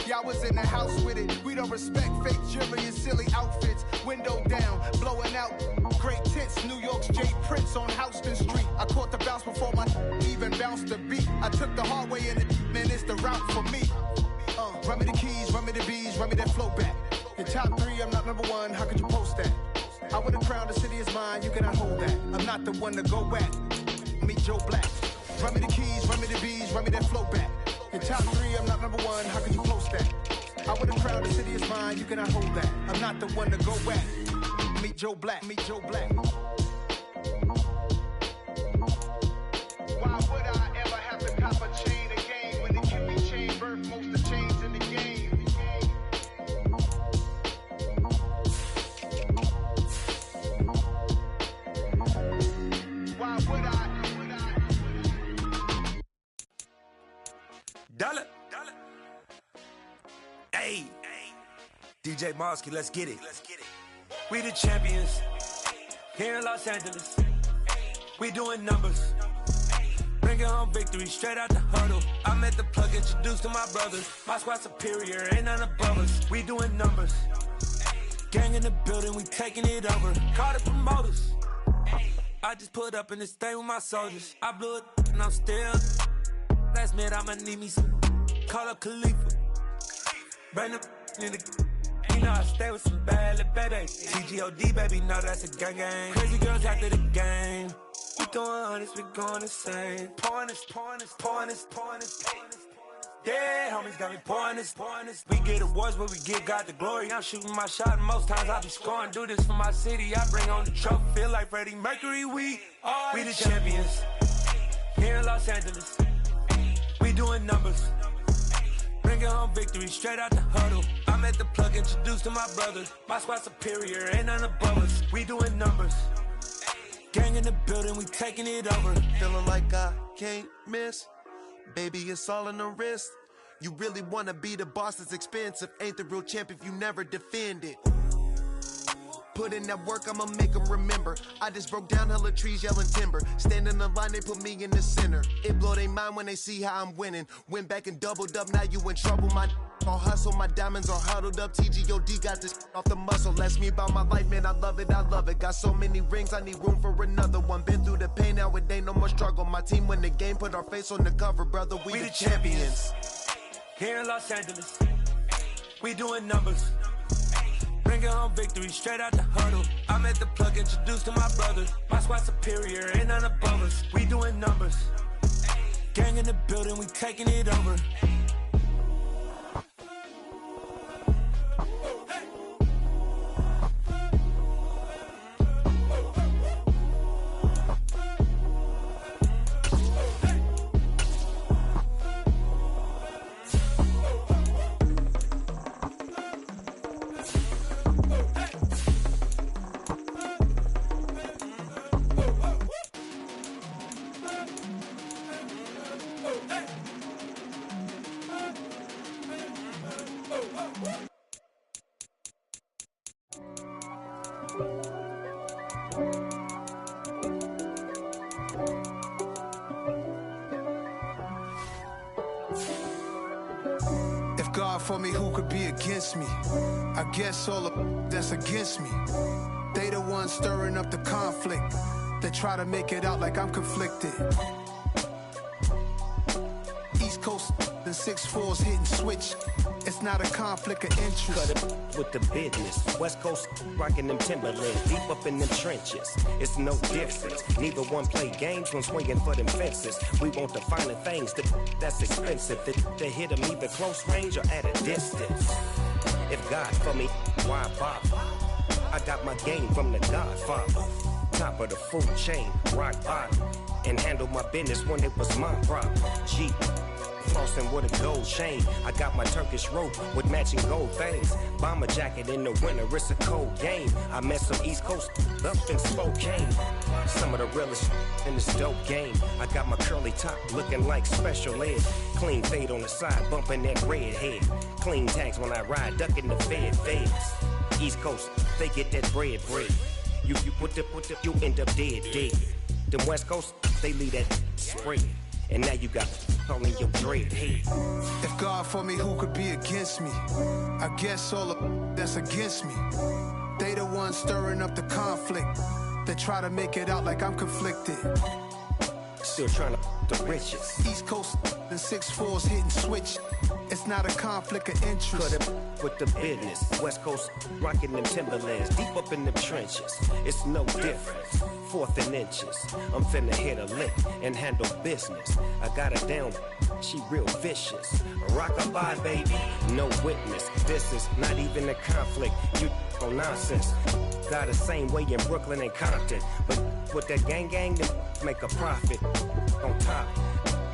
Y'all was in the house with it. We don't respect fake jewelry and silly outfits. Window down, blowing out great tits. New York's J. Prince on Houston Street. I caught the bounce before my even bounced the beat. I took the hard way in it, man, it's the route for me. Run me the keys, run me the bees, run me that flow back. In top 3, I'm not number 1, how could you post that? I would have crowned the city is mine, you cannot hold that. I'm not the one to go back. Meet Joe Black. Run me the keys, run me the bees, run me that flow back. In top 3, I'm not number 1, how could you post that? I would have crowned the city is mine, you cannot hold that. I'm not the one to go back. Meet Joe Black, meet Joe Black. Why would I ever have to cop a chain again when the QB chain birthed most of the chains in the game? Why would I? Dollar. Hey. DJ Mosky, let's get it. We the champions. Here in Los Angeles. We doing numbers. Bringing home victory straight out the huddle. I met the plug, introduced to my brothers. My squad superior, ain't none above us. We doing numbers. Gang in the building, we taking it over. Call the promoters. I just put up in this thing with my soldiers. I blew it and I'm still. Last minute I'ma need me some. Call up Khalifa. Bring the in the. You know I stay with some bad little baby. TGOD baby, know that's a gang gang. Crazy girls after the game. We doing honest, we going insane. Pouring this. Yeah, homies got me pouring this. We get awards, but we give God the glory. I'm shooting my shot, and most times I be scoring. Do this for my city, I bring on the trophy. Feel like Freddie Mercury, we the champions. Here in Los Angeles, we doing numbers. Bringing home victory straight out the huddle. I met the plug, introduced to my brothers. My squad superior, ain't none above us. We doing numbers. Gang in the building, we taking it over. Feeling like I can't miss. Baby, it's all in the wrist. You really wanna be the boss, it's expensive. Ain't the real champ if you never defend it. Put in that work, I'ma make them remember. I just broke down hella trees, yelling timber. Stand in the line, they put me in the center. It blow their mind when they see how I'm winning. Went back and doubled up, now you in trouble. My all hustle, my diamonds are huddled up. TGOD got this off the muscle. Ask me about my life, man, I love it. Got so many rings, I need room for another one. Been through the pain, now it ain't no more struggle. My team win the game, put our face on the cover, brother. We the champions. Here in Los Angeles, we doing numbers. Bringing home victory straight out the huddle. I met the plug, introduced to my brothers. My squad superior, ain't none above us. We doing numbers. Gang in the building, we taking it over. If God for me, who could be against me? I guess all of that's against me. They the ones stirring up the conflict. They try to make it out like I'm conflicted. East Coast and 6'4's hitting switch. It's not a conflict of interest. Cut it with the business. West Coast rocking them Timberlands, deep up in them trenches. It's no difference. Neither one play games when swinging for them fences. We want the finer things that's expensive. They hit them either close range or at a distance. If God for me, why bother? I got my game from the Godfather. Top of the food chain, rock bottom. And handle my business when it was my problem. G. Flossing with a gold chain. I got my Turkish rope with matching gold things. Bomber jacket in the winter, it's a cold game. I met some East Coast up in Spokane. Some of the realest in this dope game. I got my curly top looking like special ed. Clean fade on the side, bumping that red head. Clean tags when I ride, ducking the feds. East Coast, they get that bread. You put the, you end up dead. Them West Coast, they leave that spread. and now you got only your dread head. If God for me, who could be against me? I guess all of that's against me. They the ones stirring up the conflict. They try to make it out like I'm conflicted. Still trying to the riches. East Coast and 6'4s hitting switch. It's not a conflict of interest. Cut it with the business. West Coast rocking them Timberlands. Deep up in them trenches. It's no difference. 4th and inches. I'm finna hit a lick and handle business. I got her down. She real vicious. Rock-a-bye, baby. No witness. This is not even a conflict. You on nonsense. Got the same way in Brooklyn and Compton. But with that gang, they make a profit. On top,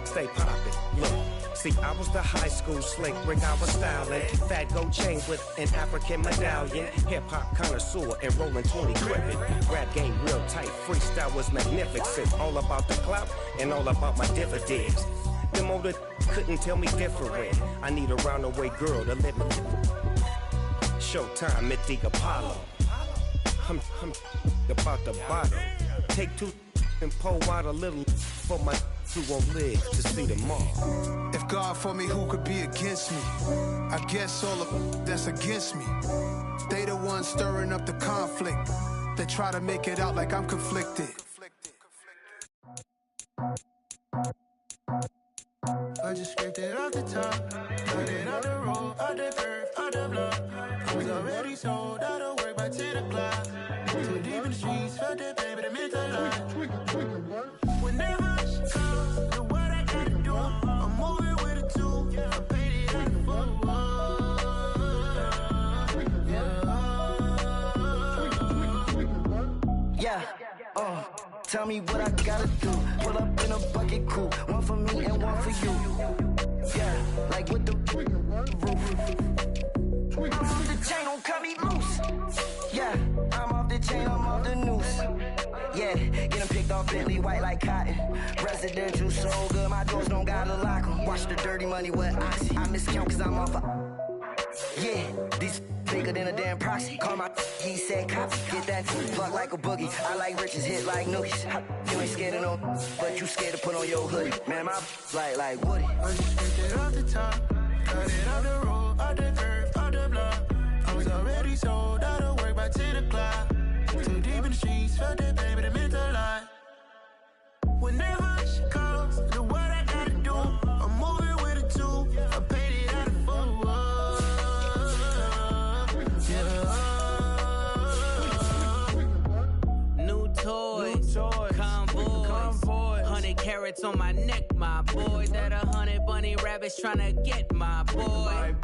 stay poppin'. Look. See, I was the high school slick Rick, I was styling. Fat gold chain with an African medallion. Hip-hop connoisseur and rolling 20 gripping. Rap game real tight, freestyle was magnificent. All about the clout and all about my dividends. Them older couldn't tell me different. I need a round-away girl to let me. Showtime at the Apollo. I'm about the bottle. Take 2 and pour out a little for my who won't live to see tomorrow. If God for me, who could be against me? I guess all of that's against me. They the ones stirring up the conflict. They try to make it out like I'm conflicted. I just scraped it off the top, cut it out the road, out the curve, out the block. I was already sold out of work by 10 o'clock. Too deep in the streets, felt that baby, the mental lie. Whenever she comes, do what I gotta do. I'm moving with a two, I paid it out the full. Yeah, tell me what I gotta do. Pull up in a bucket coupe, one for me and one for you. Yeah, like with the roof. I'm off the chain, don't cut me loose. Yeah, I'm off the chain, I'm off the noose. Yeah, getting picked off Bentley white like cotton. Residential so good, my doors don't gotta lock 'em. Watch the dirty money with oxy. I miscount cause I'm off yeah, these bigger than a damn proxy. Call my he said copy. Get that plug like a boogie. I like riches, hit like nookies. You ain't scared of no, but you scared to put on your hoodie. Man, my like Woody. I just scraped it off the top, cut it out the road, out the curve, out the block. I was already sold out of work by 10 o'clock. Too deep in the streets, felt that baby, the mental lie. Whenever she calls, do what I gotta do. I'm moving with a two, I paid it out of full. New toys, convoys, 100 carats on my neck, my boy. That 100 bunny rabbits tryna get my boy.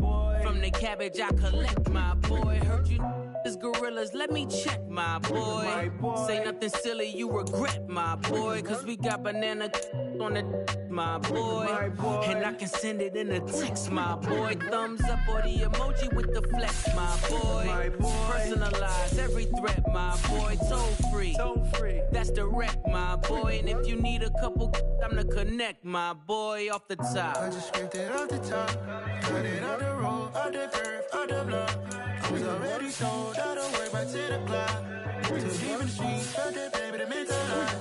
From the cabbage I collect, my boy. Heard you is gorillas, let me check, my boy. Say nothing silly, you regret, my boy. Cause we got banana on the my boy. And I can send it in a text, my boy. Thumbs up or the emoji with the flex, my boy. Personalize every threat, my boy. Toll free, that's direct, my boy. And if you need a couple, I'm the connect, my boy. Off the top, I just scraped it off the top, cut it out the road, out the curve, out the block. I was already sold out of work by 10 o'clock. Too deep in the streets, felt that baby, the mental lie.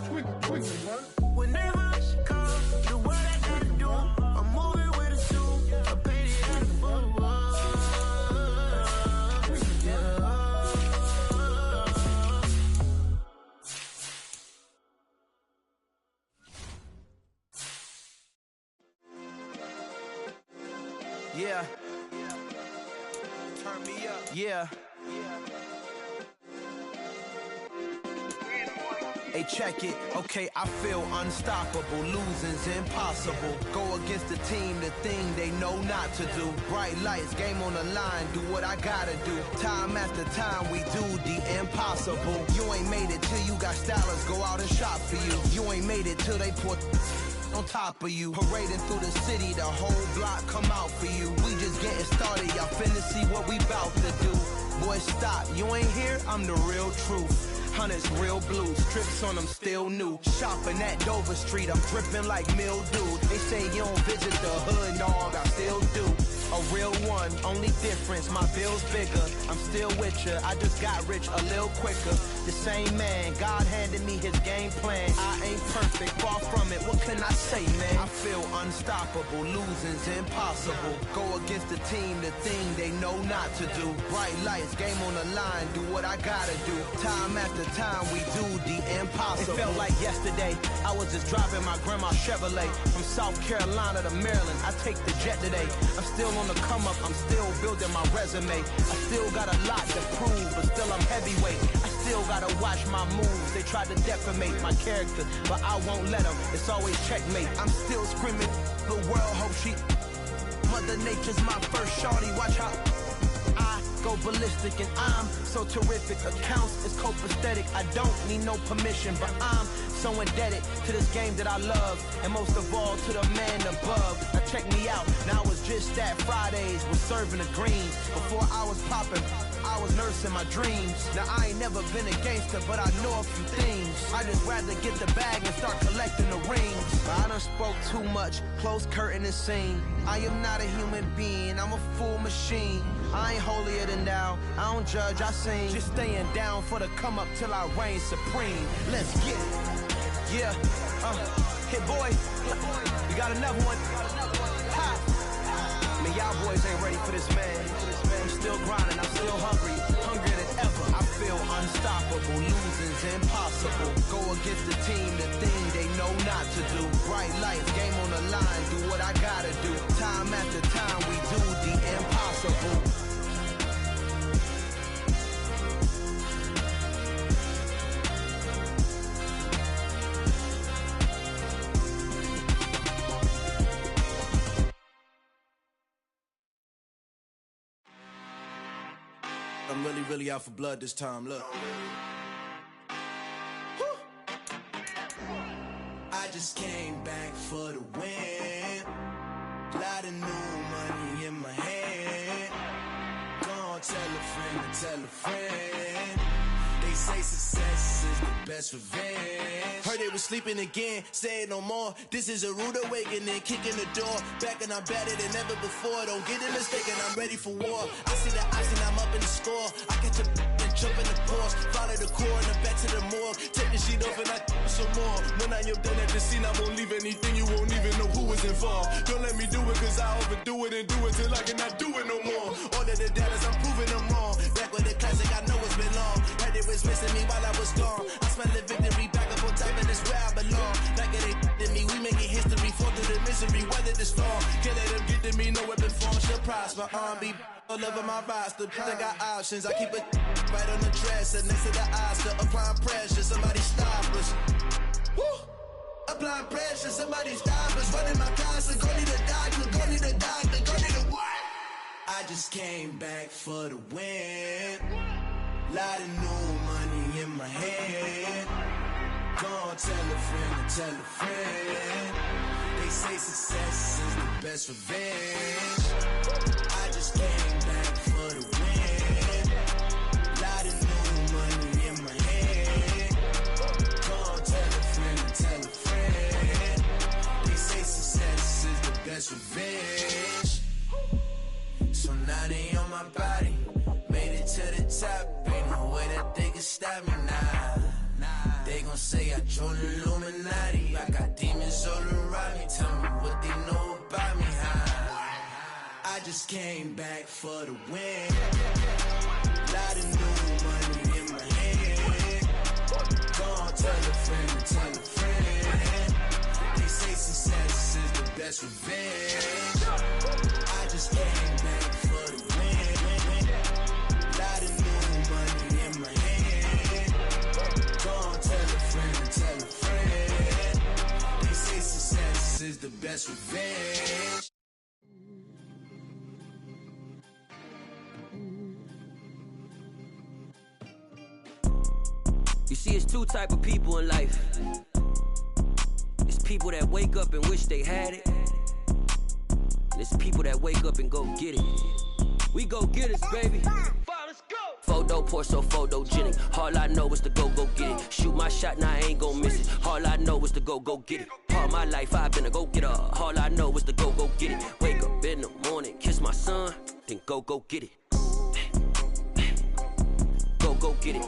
Whenever she calls, do what I gotta do. I'm moving with a two, I paid it out of full. Yeah. Turn me up. Yeah. Hey, check it. Okay, I feel unstoppable. Losing's impossible. Go against the team, the thing they know not to do. Bright lights, game on the line. Do what I gotta do. Time after time, we do the impossible. You ain't made it till you got stylers go out and shop for you. You ain't made it till they put on top of you. Parading through the city, the whole block come out for you. We just getting started, y'all finna see what we bout to do. Boy, stop, you ain't here, I'm the real truth. Hunters, real blue, strips on them still new. Shopping at Dover Street, I'm dripping like mildew. They say you don't visit the hood, dog, I still do. A real one, only difference, my bill's bigger. I'm still with ya, I just got rich a little quicker. The same man, God handed me his game plan. I ain't perfect, far from it, what can I say, man? I feel unstoppable, losing's impossible. Go against the team, the thing they know not to do. Bright lights, game on the line, do what I gotta do. Time after time, we do the impossible. It felt like yesterday, I was just driving my grandma's Chevrolet. From South Carolina to Maryland, I take the jet today. I'm still on the come up, I'm still building my resume. I still got a lot to prove, but still I'm heavyweight. I still gotta watch my moves. They try to defamate my character, but I won't let them. It's always checkmate. I'm still screaming, the world hope she. Mother Nature's my first shorty. Watch how I go ballistic, and I'm so terrific. Accounts is copacetic. I don't need no permission, but I'm so indebted to this game that I love, and most of all to the man above. Now check me out. Now it's just that Fridays was serving the greens. Before I was popping, I was nursing my dreams. Now I ain't never been a gangster, but I know a few things. I just rather get the bag and start collecting the rings. But I done spoke too much, close curtain and scene. I am not a human being, I'm a full machine. I ain't holier than thou, I don't judge, I sing. Just staying down for the come up till I reign supreme. Let's get it. Yeah, hit boy, we got another one. Ha! I mean, y'all boys ain't ready for this, man. I'm still grinding, I'm still hungry, hungrier than ever. I feel unstoppable, losing's impossible. Go against the team, the thing they know not to do. Bright lights, game on the line, do what I gotta do. Time after time, we do the impossible. I'm really out for blood this time, look. Woo. I just came back for the win. Lot of new money in my hand. Gonna tell a friend to tell a friend. They say success is the best revenge. Heard they was sleeping again, say it no more. This is a rude awakening, kicking the door. Back and I'm better than ever before. Don't get it mistaken, I'm ready for war. I see the ice and I'm up in the score. I catch a and jump in the course. Follow the core and I'm back to the morgue. Take the sheet off and I some more. When I am done at the scene, I won't leave anything. You won't even know who was involved. Don't let me do it cause I overdo it and do it till I cannot do it no more. All of the doubters, I'm proving them wrong. Back with the classic, I know it's been long. Heard they was missing me while I was gone. I smell the victory back up on top and it's where I belong. Like it ain't to me, we making history. Fall through the misery, weather the storm. Can't let them get to me, no weapon form shall prosper. R&B all over my roster. I got options, I keep it right on the dresser. Next to the Oscar, applying pressure. Somebody stop us. Woo! Applying pressure, somebody stop us. Running my closet, go need a doctor, go need a doctor, go need a what? I just came back for the win. Lot of new money in my hand. Gonna tell a friend to tell a friend. They say success is the best revenge. I just came back for the win. Lot of new money in my hand. Gonna tell a friend to tell a friend. They say success is the best revenge. So now they on my body. Made it to the top. Ain't no way that they can stop me now. They gon' say I joined the Illuminati. I got demons all around me. Tell me what they know about me, huh? I just came back for the win. Lot of new money in my hand. Gonna tell a friend to tell a friend. They say success is the best revenge. I just came back for the win. Lot of new money in my hand. Gonna tell a friend to tell a friend. They say success is the best revenge. You see, it's two type of people in life. It's people that wake up and wish they had it. And it's people that wake up and go get it. We go get it, baby. Photo poor, so photogenic. All I know is to go get it. Shoot my shot, now I ain't gon' miss it. All I know is to go get it. All my life I've been a go-getter. All I know is to go get it. Wake up in the morning, kiss my son, then go get it. Go get it.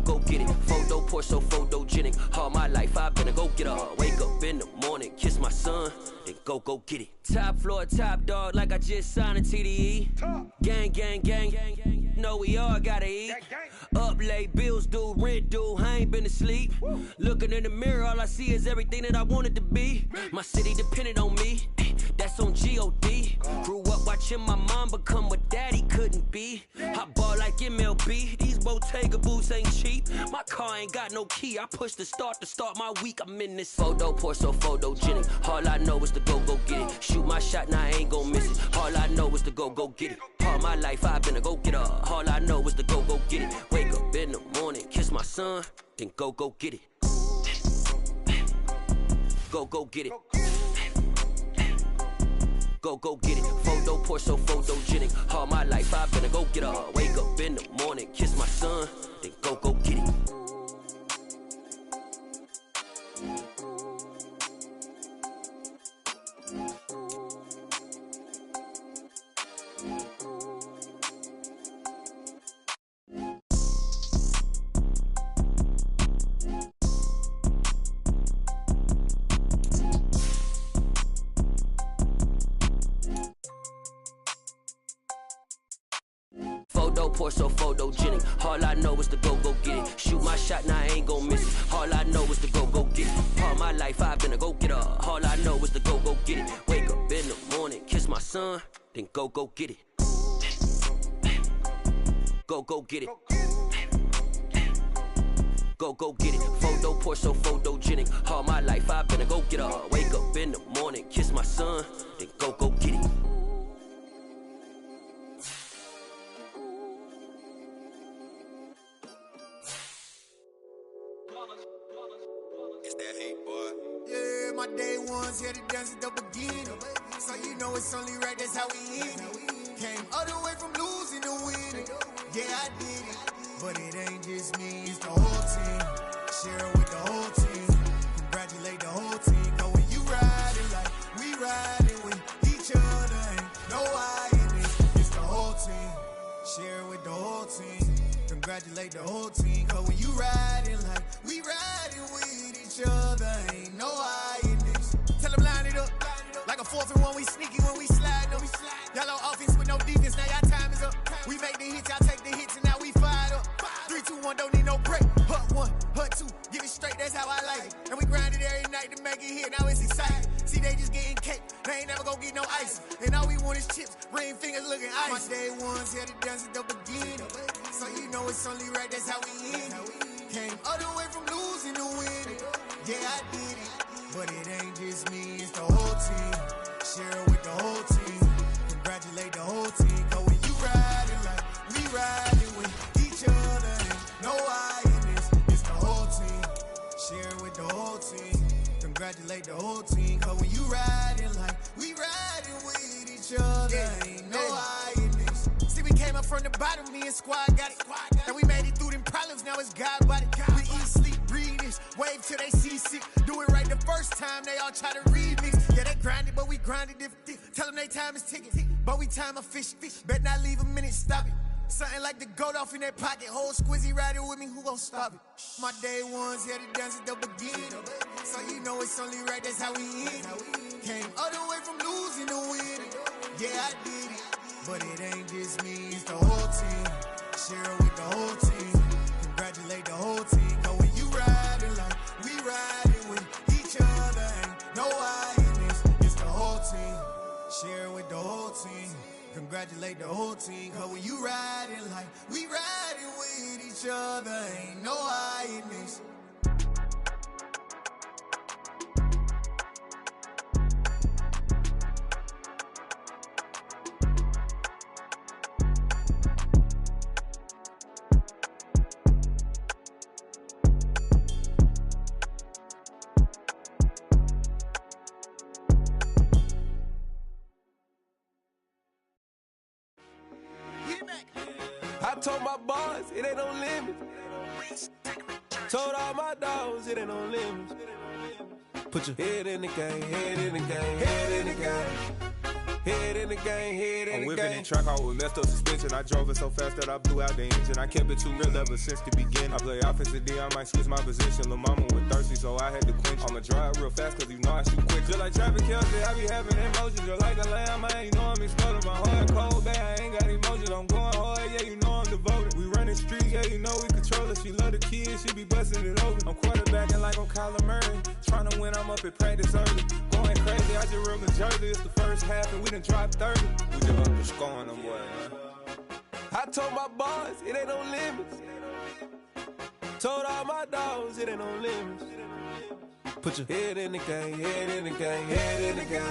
Go get it. Photo poor, so photogenic. Jennings. All my life I've been a go-getter. Wake up in the morning, kiss my son, then go get it. Top floor, top dog, like I just signed a TDE. Gang, gang, gang, gang, gang. Know we all gotta eat. Up late, bills due, rent due, I ain't been asleep. Looking in the mirror, all I see is everything that I wanted to be. My city depended on me, that's on G.O.D. Grew up watching my mom become what daddy couldn't be. I ball like MLB, these Bottega boots ain't cheap. My car ain't got no key, I push the start to start my week. I'm in this photo, pour so photogenic. All I know is to go get it. Shoot my shot, now I ain't gon' miss it. All I know is to go get it. All my life I've been a go-getter. All I know is to go get it. Wake up in the morning, kiss my son, then go get it. Go get it. Go get it. Photo, pour so photogenic. All my life I've been a go-getter. Wake up in the morning, kiss my son, then go get it. Pour so photogenic. All I know is to go get it. Shoot my shot, now I ain't gon' miss it. All I know is to go get it. All my life I've been a go-getter. All I know is to go get it. Wake up in the morning, kiss my son, then go get it. Go get it. Go get it. Photo, pour so photogenic. All my life I've been a go-getter. Wake up in the morning, kiss my son, then go get it. My day ones, yeah, the dance at the beginning. So you know it's only right, that's how we end it. Came all the way from losing to winning. Yeah, I did it. But it ain't just me, it's the whole team. Share it with the whole team. Congratulate the whole team. Cause when you riding like we riding with each other, ain't no I in it. It's the whole team. Share it with the whole team. Congratulate the whole team. Cause when you riding like we riding with each other, ain't no I in this. Tell them line it up. Like a 4th and 1, we sneaky when we slide them. Y'all on offense with no defense, now y'all time is up. We make the hits, y'all take the hits, and now we fired up. 3, 2, 1, don't need no break. Hut 1, hut 2, get it straight, that's how I like it. And we grind it every night to make it hit, now it's exciting. See, they just getting cake, they ain't never gonna get no ice. And all we want is chips, ring fingers looking ice. My day ones, yeah, the dance at the beginning. So you know it's only right, that's how we end it. Came all the way from losing to winning. Yeah, I did it. But it ain't just me, it's the whole team. Share it with the whole team. Congratulate the whole team. Cause when you riding like we riding with each other, ain't no I in this. It's the whole team. Share it with the whole team. Congratulate the whole team. Cause when you riding like we riding with each other, ain't no I in this. See, we came up from the bottom, me and squad got it. And we made it through them problems, now it's God body. We eat, sleep, breathe this. Wave till they see sick. Do it right the first time, they all try to remix. Yeah, they grinded, but we grinded different. Tell them they time is ticking, but we time a fish. Bet not leave a minute, stop it. Something like the goat off in their pocket. Whole squizzy riding with me, who gon' stop it? My day ones, yeah, the dance at the beginning. So you know it's only right, that's how we end it. Came all the way from losing to winning. Yeah, I did it. But it ain't just me, it's the whole team. Share it with the whole team. Congratulate the whole team. Cause when you riding like we riding with each other, ain't no I in this. It's the whole team. Share it with the whole team. Congratulate the whole team. Cause when you riding like we riding with each other, ain't no I in this. I told my boys, it ain't no limits. Told all my dogs, it ain't no limits. Put your head in the game, head in the game, head in the game. Head in the game, head in the game. I'm whipping the track out with messed up suspension. I drove it so fast that I blew out the engine. I kept it too real ever since the beginning. I play offensive D, I might switch my position. Lil' mama was thirsty, so I had to quench. I'ma drive real fast, cause you know I shoot quick. Just like traffic Kelsey, I be having emotions. Just like a lamb, man, you know I'm exploding. My heart cold, bad, I ain't got emotions. I'm going hard, yeah, you know I'm devoted. We running streets, yeah, you know we control it. She love the kids, she be busting it over. I'm quarterbacking like I'm Kyler Murray. Trying to win, I'm up at practice early. Going crazy, I just real the jersey. It's the first half and we done dropped 30. We just up to scoring them, boy, man. I told my boys, it ain't no limits. Told all my dogs, it ain't no limits. Put your head in the game, head in the game, head in the game.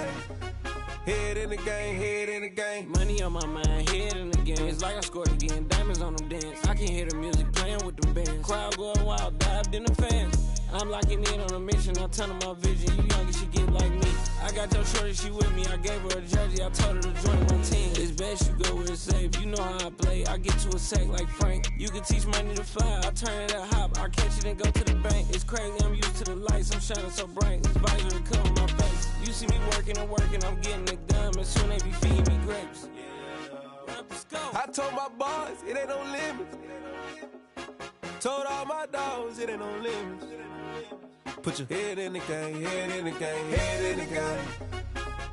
Head in the game, head in the game. Money on my mind, head in the game. It's like I scored again, diamonds on them dance. I can hear the music playing with them bands. Crowd going wild, dived in the fans. I'm locking in on a mission, I'm telling my vision. You young, you should get like me. I got your shorty, she with me. I gave her a jersey, I told her to join my team. It's best you go where it's safe. You know how I play, I get to a sack like Frank. You can teach money to fly, I turn it at hop. I catch it and go to the bank. It's crazy, I'm used to the lights, I'm shining so bright. This visor come on my face. You see me working and working, I'm getting it done. And soon they be feeding me grapes. I told my boys, it ain't no limits. Told all my dogs, it ain't no limits. Put your head in the game, head in the game, head in the game.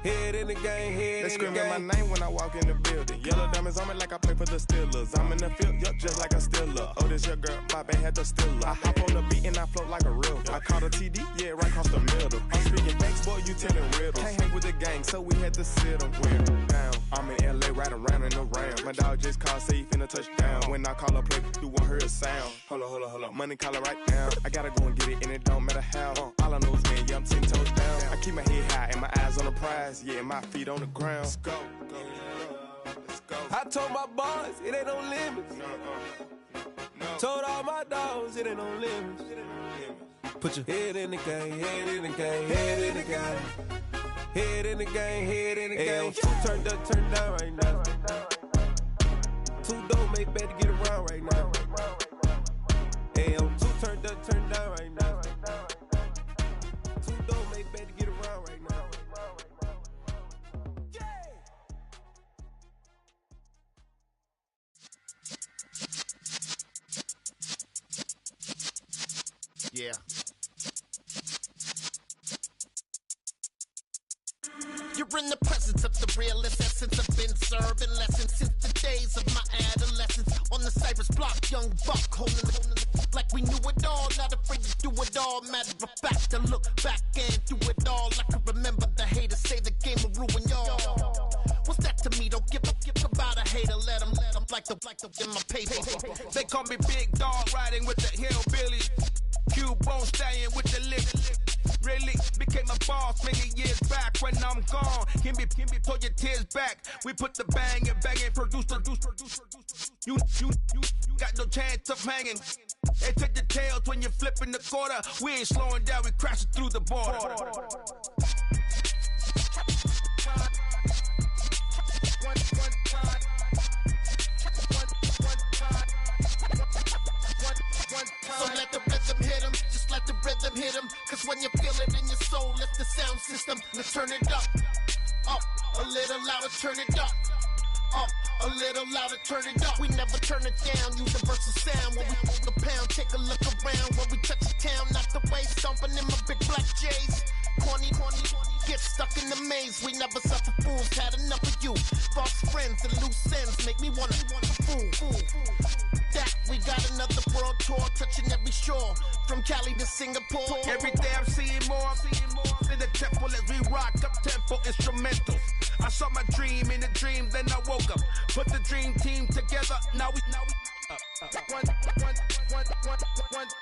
Head in the game, head in the game. They screaming my name when I walk in the building. Yellow diamonds on me like I play for the Steelers. I'm in the field, yup, just like a Steeler. Oh, this your girl, my bad had the Steeler. I hop on the beat and I float like a real. I caught a TD, yeah, right across the middle. I'm speaking banks, boy, you telling riddles. Can't hang with the gang, so we had to sit them down. I'm in LA, riding around in the Rams. My dog just called, say he finna touchdown. When I call a play, you won't hear a sound. Hold up, money call it right now. I gotta go and get it, and it don't matter how. All I know is, man, yeah, I'm 10 toes down. I keep my head high and my eyes on the prize. Yeah, my feet on the ground. Let's go. Let's go. I told my boys, it ain't no limits. No. Told all my dogs, it ain't no limits. Put your head in the game, head in the game, head in the game. Head in the game, head in the game. Turned up, turned down right now. Two dope make bad to get around right now. Hey, I'm two turned up, turned down right now. Two dope make bad to get around right now. Yeah. You're in the presence of the realest essence. I've been serving lessons since the days of my adolescence. On the Cypress block, young buck holding it like we knew it all. Not afraid to do it all. Matter of fact, to look back and do it all. I can remember the haters say the game will ruin y'all. What's that to me? Don't give about a hater. Let them like the in my paper. They call me Big Dog, riding with the hillbillies. Cubone staying with the lick. Really became a boss many years back. When I'm gone, can be pull your tears back. We put the bang and produce. You got no chance of hanging. They take the tails when you're flipping the quarter. We ain't slowing down, we crashing through the border. So let the rhythm hit 'em, just let the rhythm hit 'em. Cause when you feel it in your soul, lift the sound system. Let's turn it up, a little louder, turn it up. A little louder, turn it up. We never turn it down, universal sound. When we move the pound, take a look around. When we touch the town, not the way, stomping in my big black J's. Corny, get stuck in the maze. We never suffer fools, had enough of you. False friends and loose ends make me wanna fool. That we got another world tour, touching every shore, from Cali to Singapore. Every day I'm seeing more in the temple as we rock up tempo instrumentals. I saw my dream in a dream, then I woke up. Put the dream team together. Now we one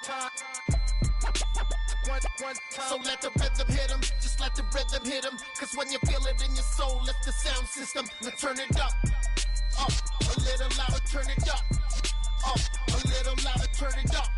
time. So let the rhythm hit 'em, just let the rhythm hit 'em. Cause when you feel it in your soul, lift the sound system. Let's turn it up, a little louder, turn it up. A little louder, turn it up.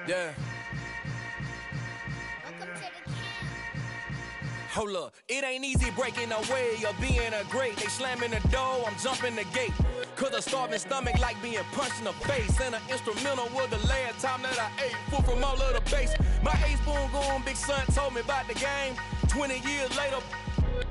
Yeah. Hold up, it ain't easy breaking away or being a great. They slamming the door, I'm jumping the gate. Cause a starving stomach like being punched in the face. And an instrumental was the last time that I ate food from all of the bass. My ace boom goon, big son told me about the game. 20 years later,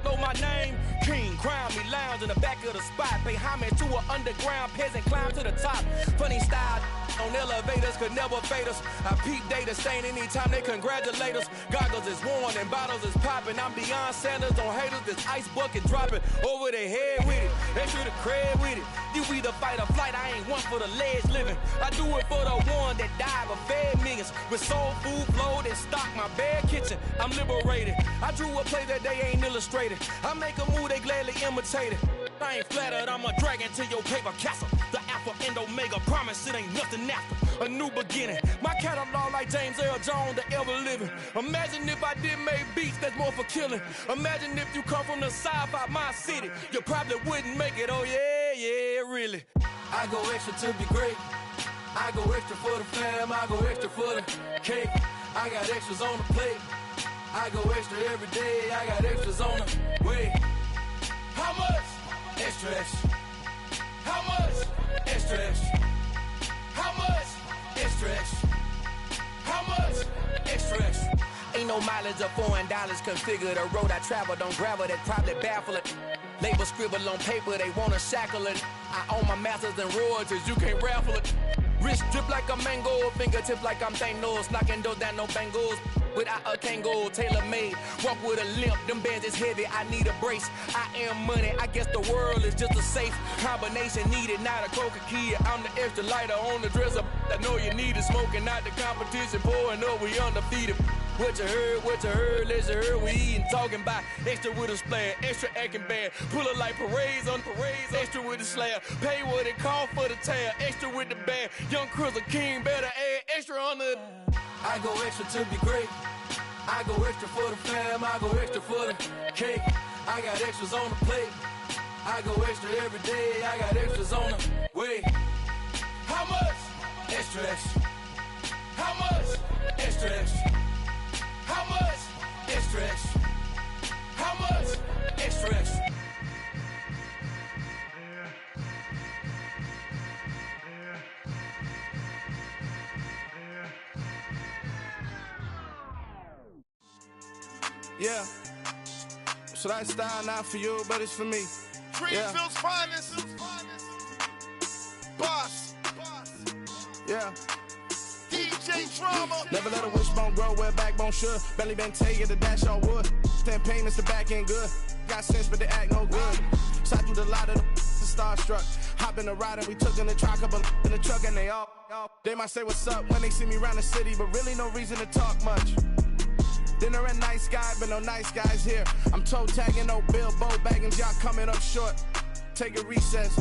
know my name. King, crown me, lounge in the back of the spot. Pay homage to an underground peasant, climb to the top. Funny style on elevators could never fade us. I peep data stain anytime they congratulate us. Goggles is worn and bottles is popping. I'm Deion Sanders on haters, this ice bucket dropping over their head with it. They should have cred with it. You either fight or flight, I ain't one for the ledge living. I do it for the one that died but fed millions. With soul food flowed and stocked my bare kitchen. I'm liberated. I drew a play that they ain't illustrated. I make a move, they gladly imitate it. I ain't flattered, I'm a dragon to your paper castle. The Alpha and Omega, promise it ain't nothing after. A new beginning. My catalog like James Earl Jones, the ever living. Imagine if I did make beats that's more for killing. Imagine if you come from the sci-fi, my city. You probably wouldn't make it, oh yeah, really. I go extra to be great. I go extra for the fam, I go extra for the cake. I got extras on the plate. I go extra every day, I got extras on the way. How much? Extra, extra. How much? Extra, extra. How much? Extra, extra. How much? Extra, extra. Ain't no mileage of $4 configure the road I travel. Don't gravel that probably baffle it. Label scribble on paper, they wanna shackle it. I own my masters and royalties, you can't raffle it. Wrist drip like a mango, fingertips like I'm Thanos. Knocking those down, no bangles. Without a Kango, tailor-made. Walk with a limp, them bands is heavy, I need a brace. I am money, I guess the world is just a safe combination needed, not a coca key. I'm the extra lighter on the dresser. I know you need it, smoking out the competition, pouring up, we undefeated. What you heard, let's heard, we eating, talking about extra with a splash, extra acting bad. Pull it like parades on parades, extra with the slab. Pay what it cost for the tab, extra with the bag. Young Cruiser King, better add extra on the. I go extra to be great. I go extra for the fam, I go extra for the cake. I got extras on the plate. I go extra every day, I got extras on the way. How much? Extra, extra. How much? Extra, extra. How much? Extra, extra. How much? Extra, extra. Yeah. So that style not for you, but it's for me. Greenfield's finest. Boss. Yeah. DJ Drama. Never let a wishbone grow where backbone should. Belly been taking the dash all wood. 10 payments, the back end good. Got sense, but they act no good. So I do the lot of the starstruck. Hop in the ride and we took in the truck, couple in the truck and they might say what's up when they see me around the city, but really no reason to talk much. Dinner and nice guy, but no nice guys here. I'm toe tagging, no Bilbo Baggins, y'all coming up short. Take a recess.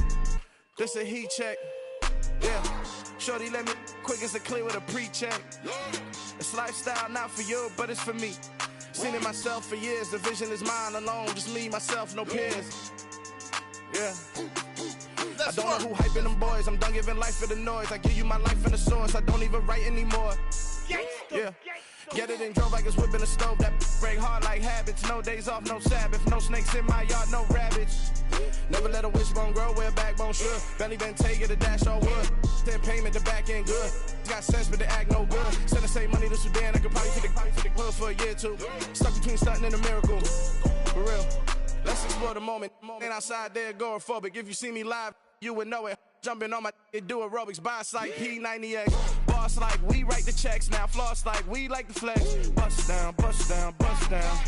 This a heat check. Yeah. Shorty let me quick as a clear with a pre-check. It's lifestyle not for you, but it's for me. Seen it myself for years. The vision is mine alone. Just me, myself, no peers. Yeah. I don't know who hyping them boys. I'm done giving life for the noise. I give you my life in the source. I don't even write anymore. Yeah. Get it and drove like it's whipping a stove. That break hard like habits. No days off, no Sabbath. No snakes in my yard, no rabbits. Never let a wishbone grow where backbone should. Belly been taking the dash all wood. 10 payment, the back end good. Got sense, but they act no good. Send the same money to Sudan. I could probably take the hood for a year or two. Stuck between stunting and a miracle. For real. Let's explore the moment. Ain't outside there agoraphobic. If you see me live, you would know it. Jumping on my do aerobics, buy like P90X. Boss like we write the checks now. Floss like we like the flex. Bust down, bust down, bust down.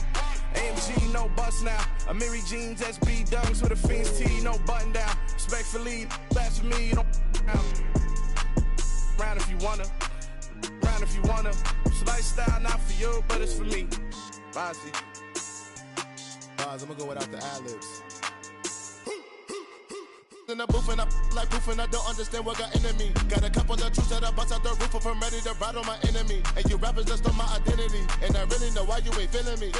AMG, no bust now. Amiri jeans, SB dunks with a Fiends T, no button down. Respectfully, blasphemy, you don't round if you wanna. Round if you wanna. It's lifestyle not for you, but it's for me. Bozzy. Boz, I'm gonna go without the ad-libs. In the booth and I like proof and I don't understand what got into me. Got a couple of truths that I bust out the roof if I'm ready to ride on my enemy. And you rappers just stole my identity. And I really know why you ain't feeling me.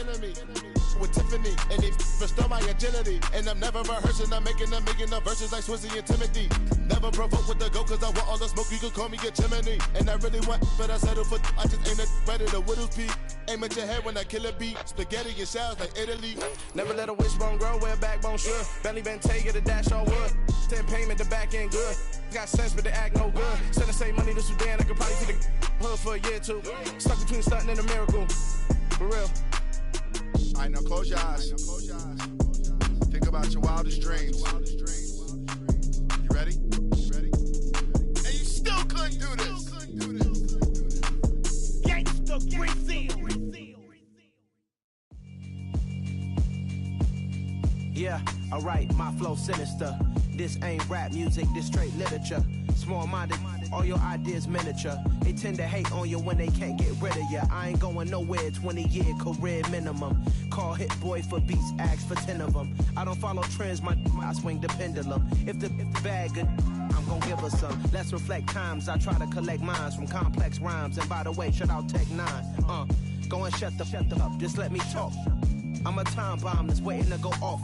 With Tiffany, and they restore my agility. And I'm never rehearsing, I'm making a million of verses like Swizzy and Timothy. Never provoke with the go, cause I want all the smoke, you can call me a chimney. And I really want, but I settle for, I just ain't ready to Whittles peak. Aim at your head when I kill a beat. Spaghetti, it sounds like Italy. Never let a wishbone grow where a backbone should. Bentley Bentayga, the dash all wood. 10 payment, the back end good. Got sense, but the act no good. Send the same money to Sudan, I could probably see the hood for a year or two. Stuck between stunting and a miracle. For real. All right, now close your eyes. Think about your wildest dreams. You ready? And you still couldn't do this. Gangsta Brazil. Yeah, alright, my flow sinister. This ain't rap music, this straight literature. Small-minded, all your ideas miniature. They tend to hate on you when they can't get rid of you. I ain't going nowhere, 20-year career minimum. Call Hit Boy for beats, ask for 10 of them. I don't follow trends, I swing the pendulum. If the bag good, I'm gon' give her some. Let's reflect times, I try to collect minds from complex rhymes. And by the way, shout out Tech 9. Go and shut the up, just let me talk. I'm a time bomb that's waiting to go off.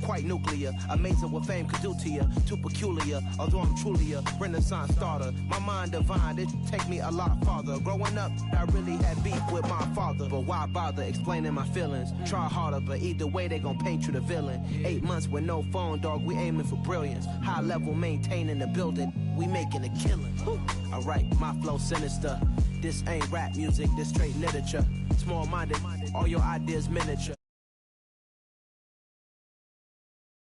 Quite nuclear, amazing what fame could do to you. Too peculiar, although I'm truly a renaissance starter. My mind divine, it take me a lot farther. Growing up, I really had beef with my father. But why bother explaining my feelings? Try harder, but either way they gon' paint you the villain. 8 months with no phone, dog, we aiming for brilliance. High level maintaining the building, we making a killing. Alright, my flow sinister. This ain't rap music, this straight literature. Small-minded, all your ideas miniature.